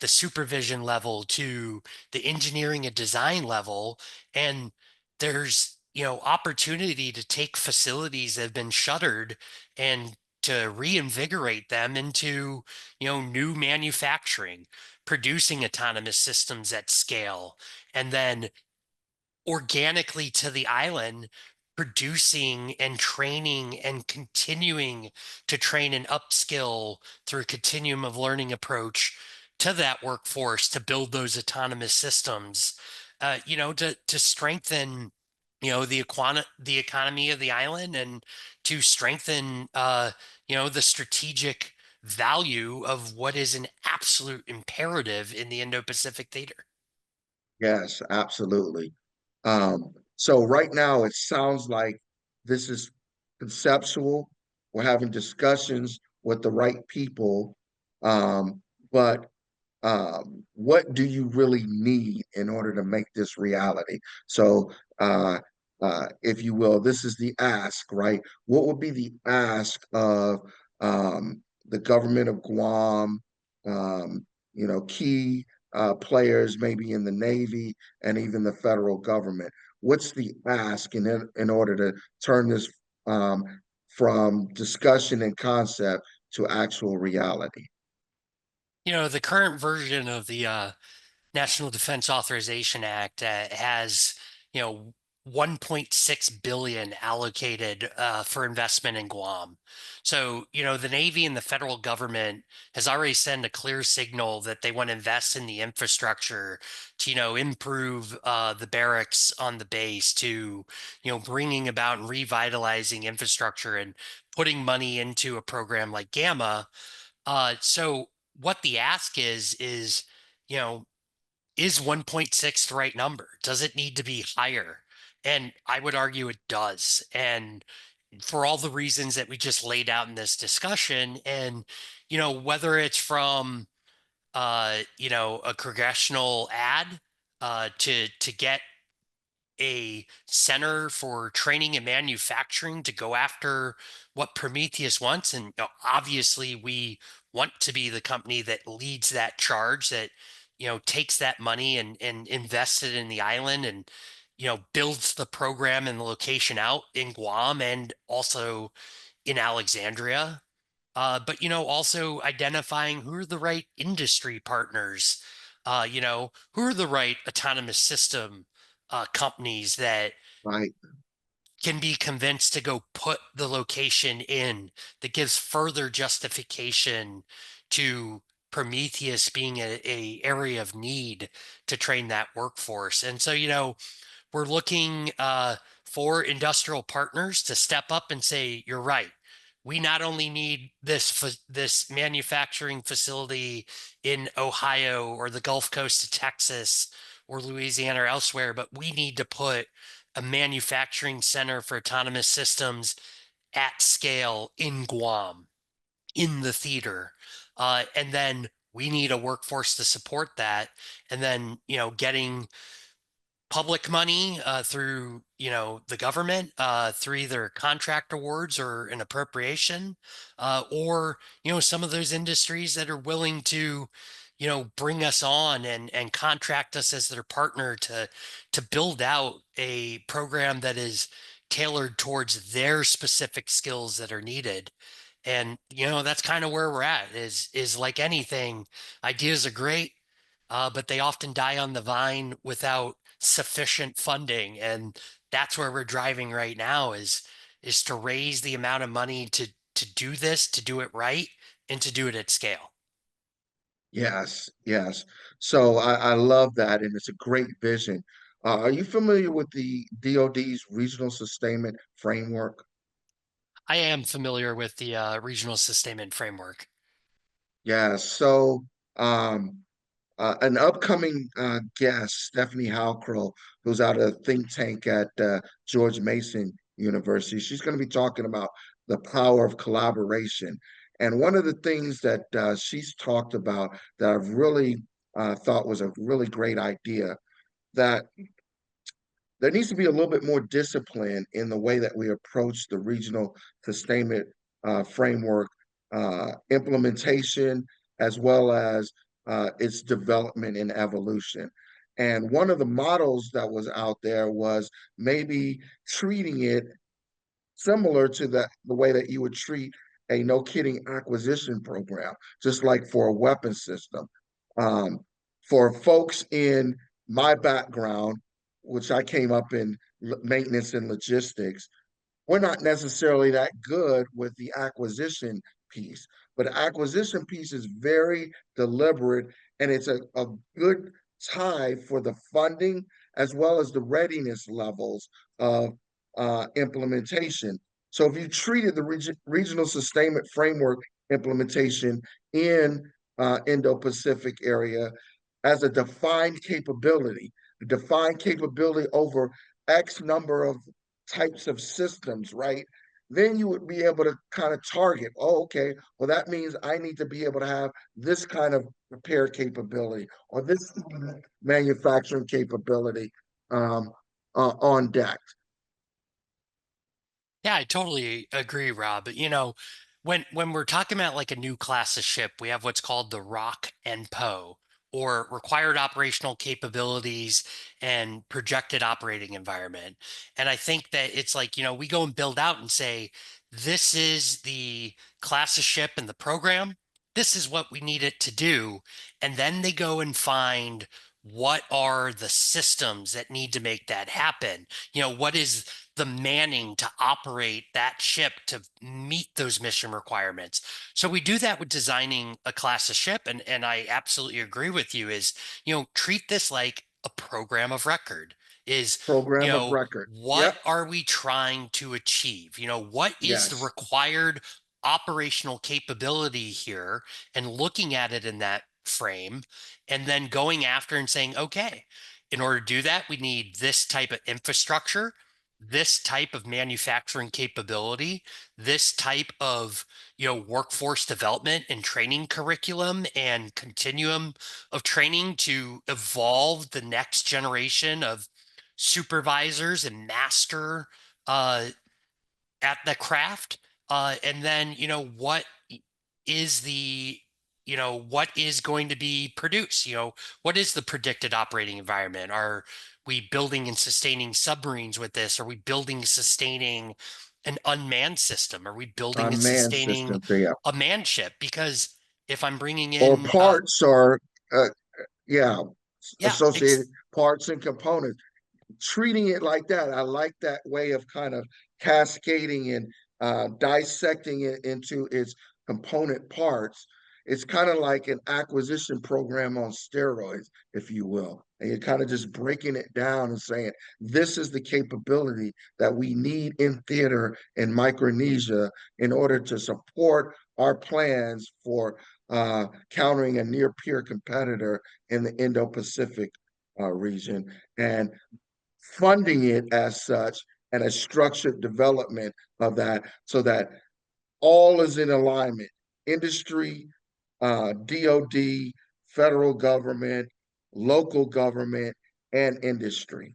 the supervision level to the engineering and design level. And there's, opportunity to take facilities that have been shuttered and to reinvigorate them into, new manufacturing, producing autonomous systems at scale, and then organically to the island, producing and training and continuing to train and upskill through a continuum of learning approach to that workforce to build those autonomous systems, to strengthen, the economy of the island, and to strengthen, the strategic value of what is an absolute imperative in the Indo-Pacific theater. Yes, absolutely. So right now it sounds like this is conceptual. We're having discussions with the right people. But what do you really need in order to make this reality? So, if you will, this is the ask, right? What would be the ask of the government of Guam, key players maybe in the Navy and even the federal government? What's the ask in order to turn this um, from discussion and concept to actual reality? The current version of the National Defense Authorization Act has, 1.6 billion allocated for investment in Guam. So, the Navy and the federal government has already sent a clear signal that they want to invest in the infrastructure to, improve the barracks on the base, to, bringing about and revitalizing infrastructure and putting money into a program like Gamma. So what the ask is, you know, is 1.6 the right number? Does it need to be higher? And I would argue it does. And for all the reasons that we just laid out in this discussion, and, whether it's from, a congressional ad to get a center for training and manufacturing to go after what Prometheus wants. And obviously, we want to be the company that leads that charge, that takes that money and invests it in the island, and builds the program and the location out in Guam and also in Alexandria. But also identifying who are the right industry partners, who are the right autonomous system companies that Right. can be convinced to go put the location in, that gives further justification to Prometheus being a area of need to train that workforce. And so, we're looking for industrial partners to step up and say, you're right. We not only need this manufacturing facility in Ohio or the Gulf Coast of Texas or Louisiana or elsewhere, but we need to put a manufacturing center for autonomous systems at scale in Guam, in the theater. And then we need a workforce to support that. And then, getting public money through the government through either contract awards or an appropriation, or some of those industries that are willing to bring us on and contract us as their partner to build out a program that is tailored towards their specific skills that are needed. And that's kind of where we're at. Is like anything, ideas are great, but they often die on the vine without sufficient funding. And that's where we're driving right now, is to raise the amount of money to do this, to do it right, and to do it at scale. Yes, yes. So I love that, and it's a great vision. Are you familiar with the DoD's regional sustainment framework? I am familiar with the regional sustainment framework. Yeah, so um, an upcoming guest, Stephanie Halcrow, who's out of think tank at George Mason University, she's going to be talking about the power of collaboration. And one of the things that she's talked about that I've really thought was a really great idea, that there needs to be a little bit more discipline in the way that we approach the regional sustainment framework implementation, as well as its development and evolution. And one of the models that was out there was maybe treating it similar to the way that you would treat a no kidding acquisition program, just like for a weapon system. Um, for folks in my background, which I came up in maintenance and logistics, we're not necessarily that good with the acquisition piece, but the acquisition piece is very deliberate, and it's a good tie for the funding as well as the readiness levels of implementation. So if you treated the regional sustainment framework implementation in Indo-Pacific area as a defined capability over X number of types of systems, right? Then you would be able to kind of target, oh, okay, well, that means I need to be able to have this kind of repair capability or this manufacturing capability on deck. Yeah, I totally agree, Rob. When we're talking about like a new class of ship, we have what's called the Rock and Poe, or required operational capabilities and projected operating environment. And I think that it's like, we go and build out and say, this is the class of ship and the program. This is what we need it to do. And then they go and find what are the systems that need to make that happen. What is the manning to operate that ship to meet those mission requirements. So we do that with designing a class of ship. And I absolutely agree with you, is, treat this like a program of record. Is, Program of record. what Yep. are we trying to achieve? What is the Yes. required operational capability here, and looking at it in that frame, and then going after and saying, okay, in order to do that, we need this type of infrastructure, this type of manufacturing capability, this type of workforce development and training curriculum and continuum of training to evolve the next generation of supervisors and master uh, at the craft. And then, is the, what is going to be produced? What is the predicted operating environment? Are we building and sustaining submarines with this? Are we building, sustaining an unmanned system? Are we building and unmanned sustaining systems, yeah, a manned ship? Because if I'm bringing or in, parts, or uh, yeah, yeah, associated parts and components. Treating it like that. I like that way of kind of cascading and dissecting it into its component parts. It's kind of like an acquisition program on steroids, if you will. And you're kind of just breaking it down and saying, this is the capability that we need in theater in Micronesia in order to support our plans for countering a near peer competitor in the Indo Pacific region. And funding it as such and a structured development of that so that all is in alignment. Industry, DOD, federal government, local government, and industry.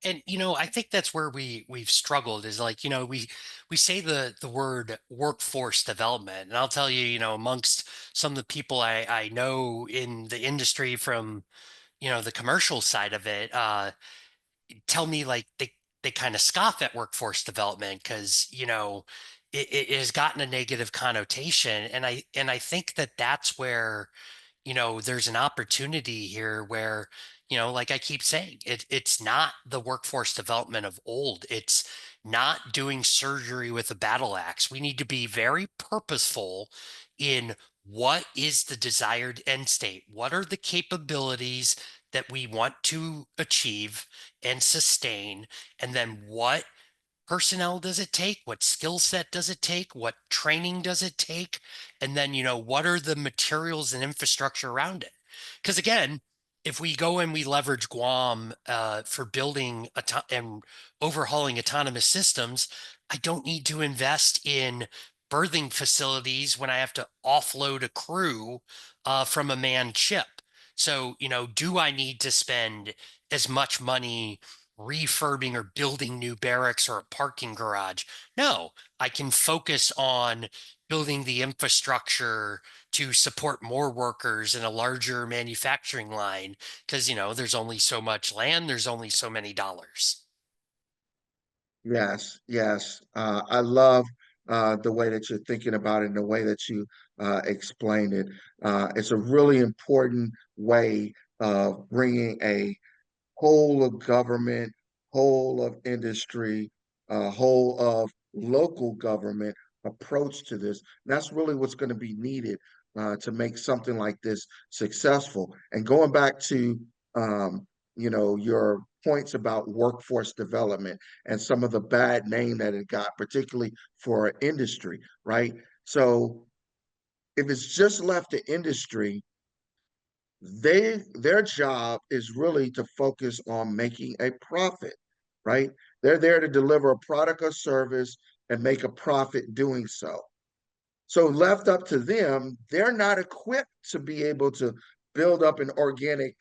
and I think that's where we've struggled is like, we say the word workforce development, and I'll tell you, amongst some of the people I know in the industry from, the commercial side of it, tell me like they kind of scoff at workforce development because it has gotten a negative connotation, and I think that's where there's an opportunity here where, like I keep saying, it's not the workforce development of old. It's not doing surgery with a battle axe. We need to be very purposeful in what is the desired end state. What are the capabilities that we want to achieve and sustain? And then what personnel does it take? What skill set does it take? What training does it take? And then, what are the materials and infrastructure around it? Because again, if we go and we leverage Guam for building and overhauling autonomous systems, I don't need to invest in berthing facilities when I have to offload a crew from a manned ship. So, do I need to spend as much money refurbing or building new barracks or a parking garage? No, I can focus on building the infrastructure to support more workers in a larger manufacturing line because, there's only so much land, there's only so many dollars. Yes, yes. I love the way that you're thinking about it and the way that you explained it. It's a really important way of bringing a whole of government, whole of industry, whole of local government approach to this. And that's really what's going to be needed to make something like this successful. And going back to your points about workforce development and some of the bad name that it got, particularly for industry, right? So if it's just left to industry, their job is really to focus on making a profit, right? They're there to deliver a product or service and make a profit doing so. So left up to them, they're not equipped to be able to build up an organic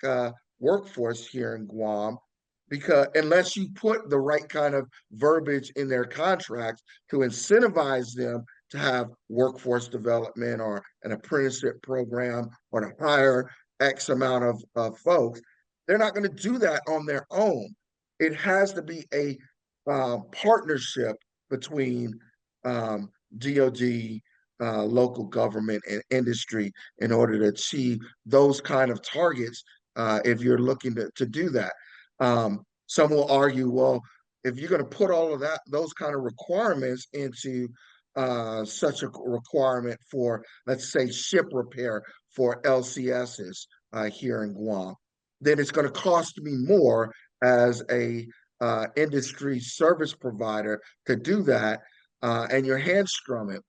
workforce here in Guam, because unless you put the right kind of verbiage in their contracts to incentivize them to have workforce development or an apprenticeship program or to hire X amount of folks, they're not going to do that on their own. It has to be a partnership between DOD, local government, and industry in order to achieve those kind of targets if you're looking to do that. Some will argue, well, if you're going to put all of those kind of requirements into such a requirement for, let's say, ship repair for LCSs here in Guam, then it's going to cost me more as a industry service provider to do that, and you're hamstringing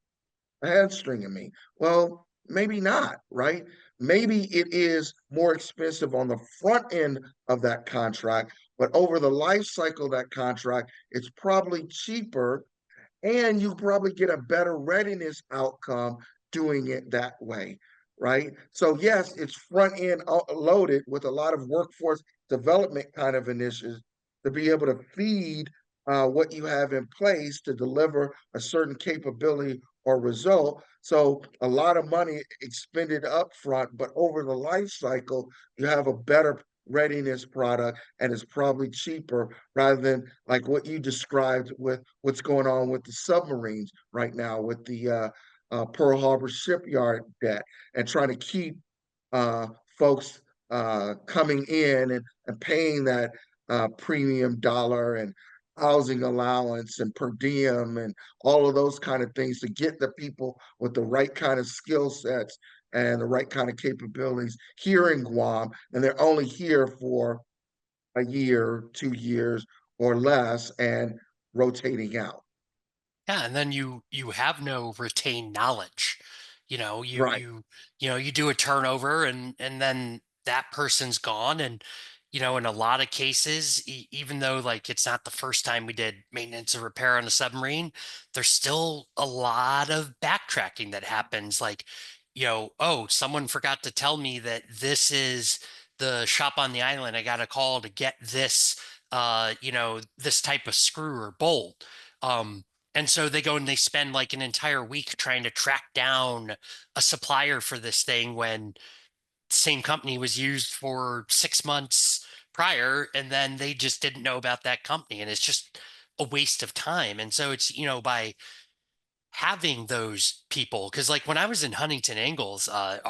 me. Well, maybe not, right? Maybe it is more expensive on the front end of that contract, but over the life cycle of that contract, it's probably cheaper and you probably get a better readiness outcome doing it that way, right? So yes, it's front end loaded with a lot of workforce development kind of initiatives to be able to feed what you have in place to deliver a certain capability or result. So a lot of money expended up front, but over the life cycle, you have a better readiness product, and it's probably cheaper rather than like what you described with what's going on with the submarines right now with the Pearl Harbor shipyard debt and trying to keep uh, folks coming in and paying that premium dollar and housing allowance and per diem and all of those kind of things to get the people with the right kind of skill sets and the right kind of capabilities here in Guam. And they're only here for a year, 2 years or less and rotating out. Yeah, and then you have no retained knowledge. Right, You do a turnover and then that person's gone. And in a lot of cases, even though like it's not the first time we did maintenance or repair on a submarine, there's still a lot of backtracking that happens. Like, oh, someone forgot to tell me that this is the shop on the island. I got a call to get this this type of screw or bolt. And so they go and they spend like an entire week trying to track down a supplier for this thing when the same company was used for 6 months prior, and then they just didn't know about that company. And it's just a waste of time. And so it's, by having those people, because like when I was in Huntington Ingalls, when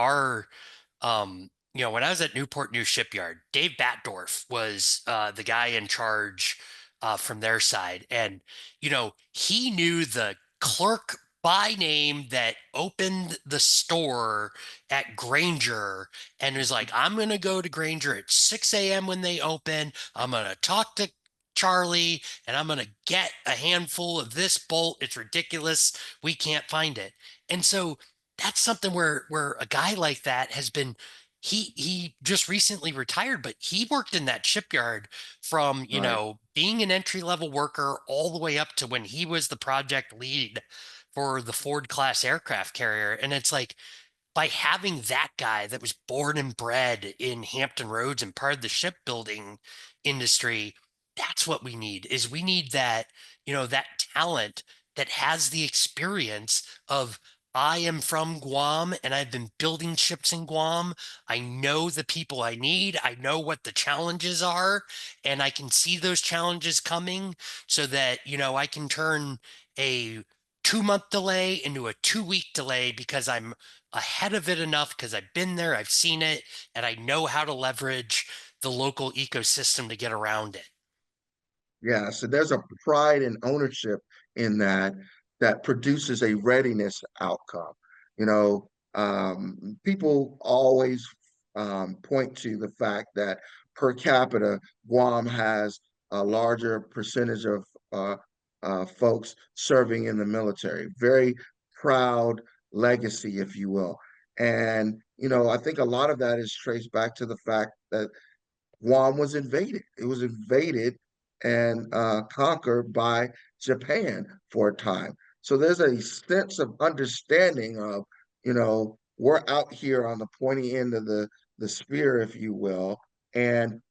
I was at Newport News Shipyard, Dave Batdorf was the guy in charge from their side. And, he knew the clerk by name that opened the store at Granger and was like, I'm going to go to Granger at 6 a.m. when they open. I'm going to talk to Charlie and I'm going to get a handful of this bolt. It's ridiculous. We can't find it. And so that's something where a guy like that has been he just recently retired, but he worked in that shipyard from, right. being an entry level worker all the way up to when he was the project lead for the Ford class aircraft carrier. And it's like by having that guy that was born and bred in Hampton Roads and part of the shipbuilding industry, that's what we need is we need that, that talent that has the experience of I am from Guam and I've been building ships in Guam. I know the people I need. I know what the challenges are, and I can see those challenges coming so that, I can turn a 2 month delay into a 2 week delay because I'm ahead of it enough because I've been there, I've seen it, and I know how to leverage the local ecosystem to get around it. Yeah, so there's a pride and ownership in that that produces a readiness outcome. You know, people always point to the fact that per capita, Guam has a larger percentage of folks serving in the military. Very proud legacy, if you will. And, I think a lot of that is traced back to the fact that Guam was invaded. It was invaded and conquered by Japan for a time. So there's a sense of understanding of, we're out here on the pointy end of the spear, if you will, and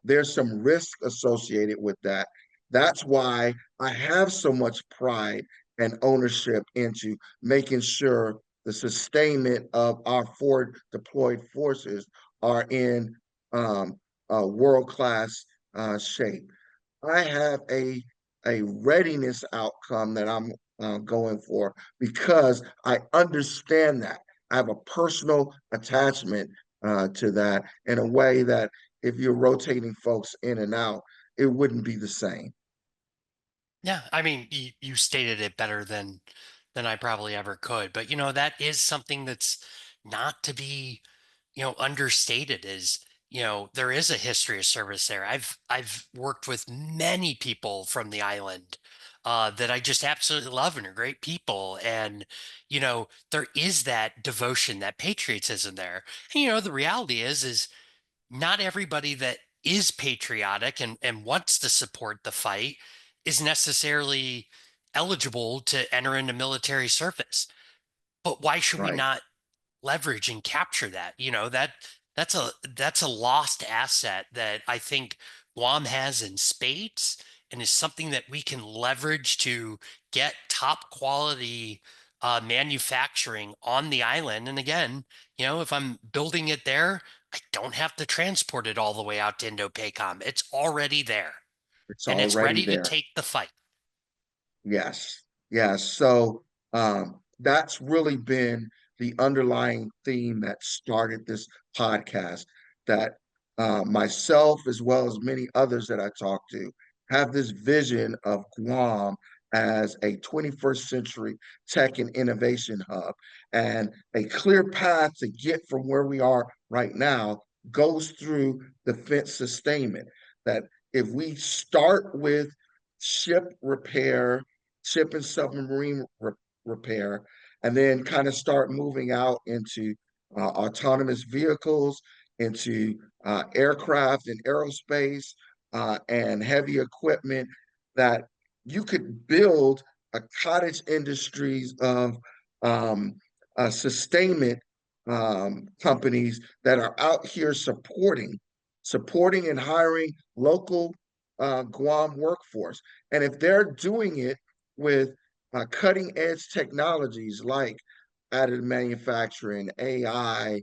there's some risk associated with that. That's why I have so much pride and ownership into making sure the sustainment of our forward deployed forces are in world-class shape. I have a readiness outcome that I'm going for because I understand that. I have a personal attachment to that in a way that if you're rotating folks in and out, it wouldn't be the same. Yeah, I mean, you stated it better than I probably ever could, but that is something that's not to be, understated is, there is a history of service there. I've worked with many people from the island that I just absolutely love and are great people. And, there is that devotion, that patriotism there. And, the reality is not everybody that is patriotic and wants to support the fight is necessarily eligible to enter into military service. But why should we Right, not leverage and capture that? That's a lost asset that I think Guam has in spades and is something that we can leverage to get top quality manufacturing on the island. And again, if I'm building it there, I don't have to transport it all the way out to Indo-PACOM. It's already there It's and it's already ready to there. take the fight. Yes, yes. So that's really been the underlying theme that started this podcast. That myself, as well as many others that I talk to, have this vision of Guam as a 21st century tech and innovation hub. And a clear path to get from where we are right now goes through defense sustainment. That if we start with ship repair, ship and submarine repair, and then kind of start moving out into autonomous vehicles, into aircraft and aerospace, and heavy equipment, that you could build a cottage industries of um, sustainment companies that are out here supporting and hiring local Guam workforce. And if they're doing it with cutting edge technologies like additive manufacturing, AI,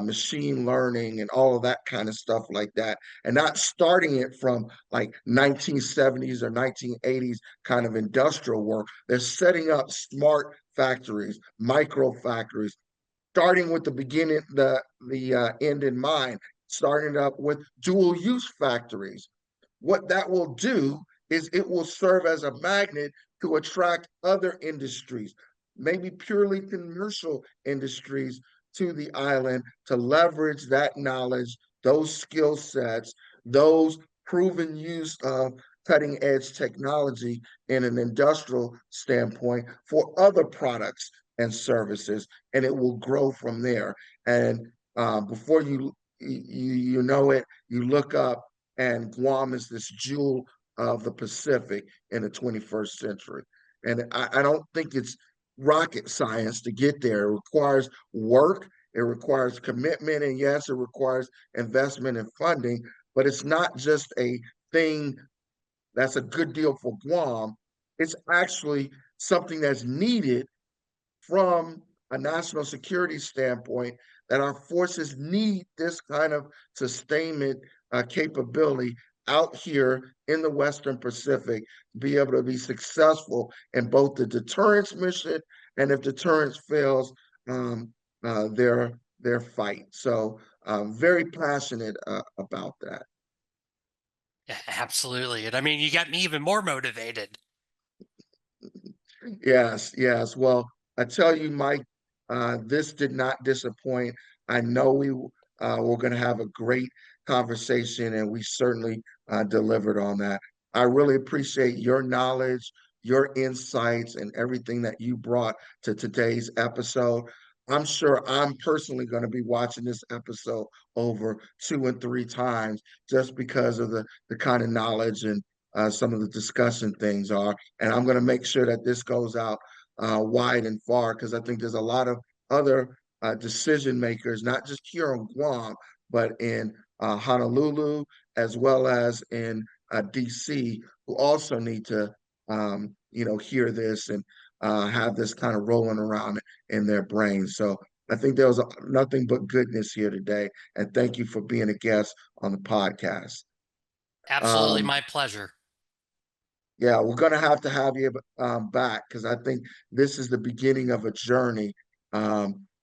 machine learning, and all of that kind of stuff like that, and not starting it from like 1970s or 1980s kind of industrial work. They're setting up smart factories, micro factories, starting with the beginning, the end in mind, starting up with dual use factories. What that will do is it will serve as a magnet to attract other industries, maybe purely commercial industries, to the island to leverage that knowledge, those skill sets, those proven use of cutting edge technology in an industrial standpoint for other products and services, and it will grow from there. And before you know it, you look up, and Guam is this jewel of the Pacific in the 21st century. And I don't think it's rocket science to get there. It requires work, it requires commitment, and yes, it requires investment and funding, but it's not just a thing that's a good deal for Guam. It's actually something that's needed from a national security standpoint, that our forces need this kind of sustainment capability out here in the Western Pacific to be able to be successful in both the deterrence mission, and if deterrence fails, um, their fight. So I'm very passionate about that. Yeah, absolutely. And I mean, you got me even more motivated. Yes, yes. Well, I tell you, Mike, this did not disappoint. I know we're going to have a great conversation, and we certainly delivered on that. I really appreciate your knowledge, your insights, and everything that you brought to today's episode. I'm sure I'm personally going to be watching this episode over 2 and 3 times, just because of the kind of knowledge and some of the discussion things are. And I'm going to make sure that this goes out wide and far, because I think there's a lot of other decision makers, not just here on Guam, but in Honolulu, as well as in DC, who also need to, hear this and have this kind of rolling around in their brains. So I think there was nothing but goodness here today. And thank you for being a guest on the podcast. Absolutely Um, my pleasure. Yeah, we're gonna have to have you back, because I think this is the beginning of a journey.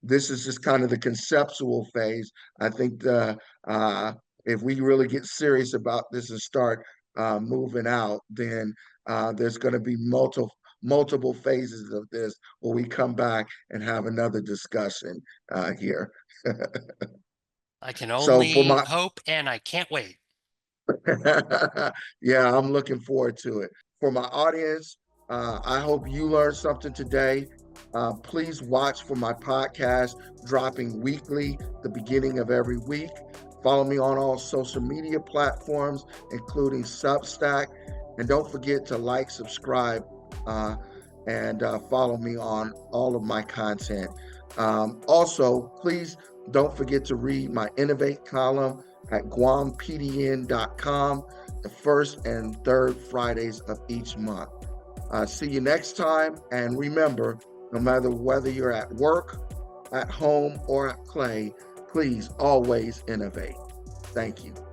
This is just kind of the conceptual phase. I think if we really get serious about this and start moving out, then there's going to be multiple phases of this where we come back and have another discussion here. I can So for only my hope and I can't wait. Yeah, I'm looking forward to it. For my audience, I hope you learned something today. Please watch for my podcast dropping weekly, the beginning of every week. Follow me on all social media platforms, including Substack. And don't forget to like, subscribe, and follow me on all of my content. Also, please don't forget to read my Innovate column at guampdn.com, the first and third Fridays of each month. See you next time. And remember, no matter whether you're at work, at home, or at play, Please always innovate. Thank you.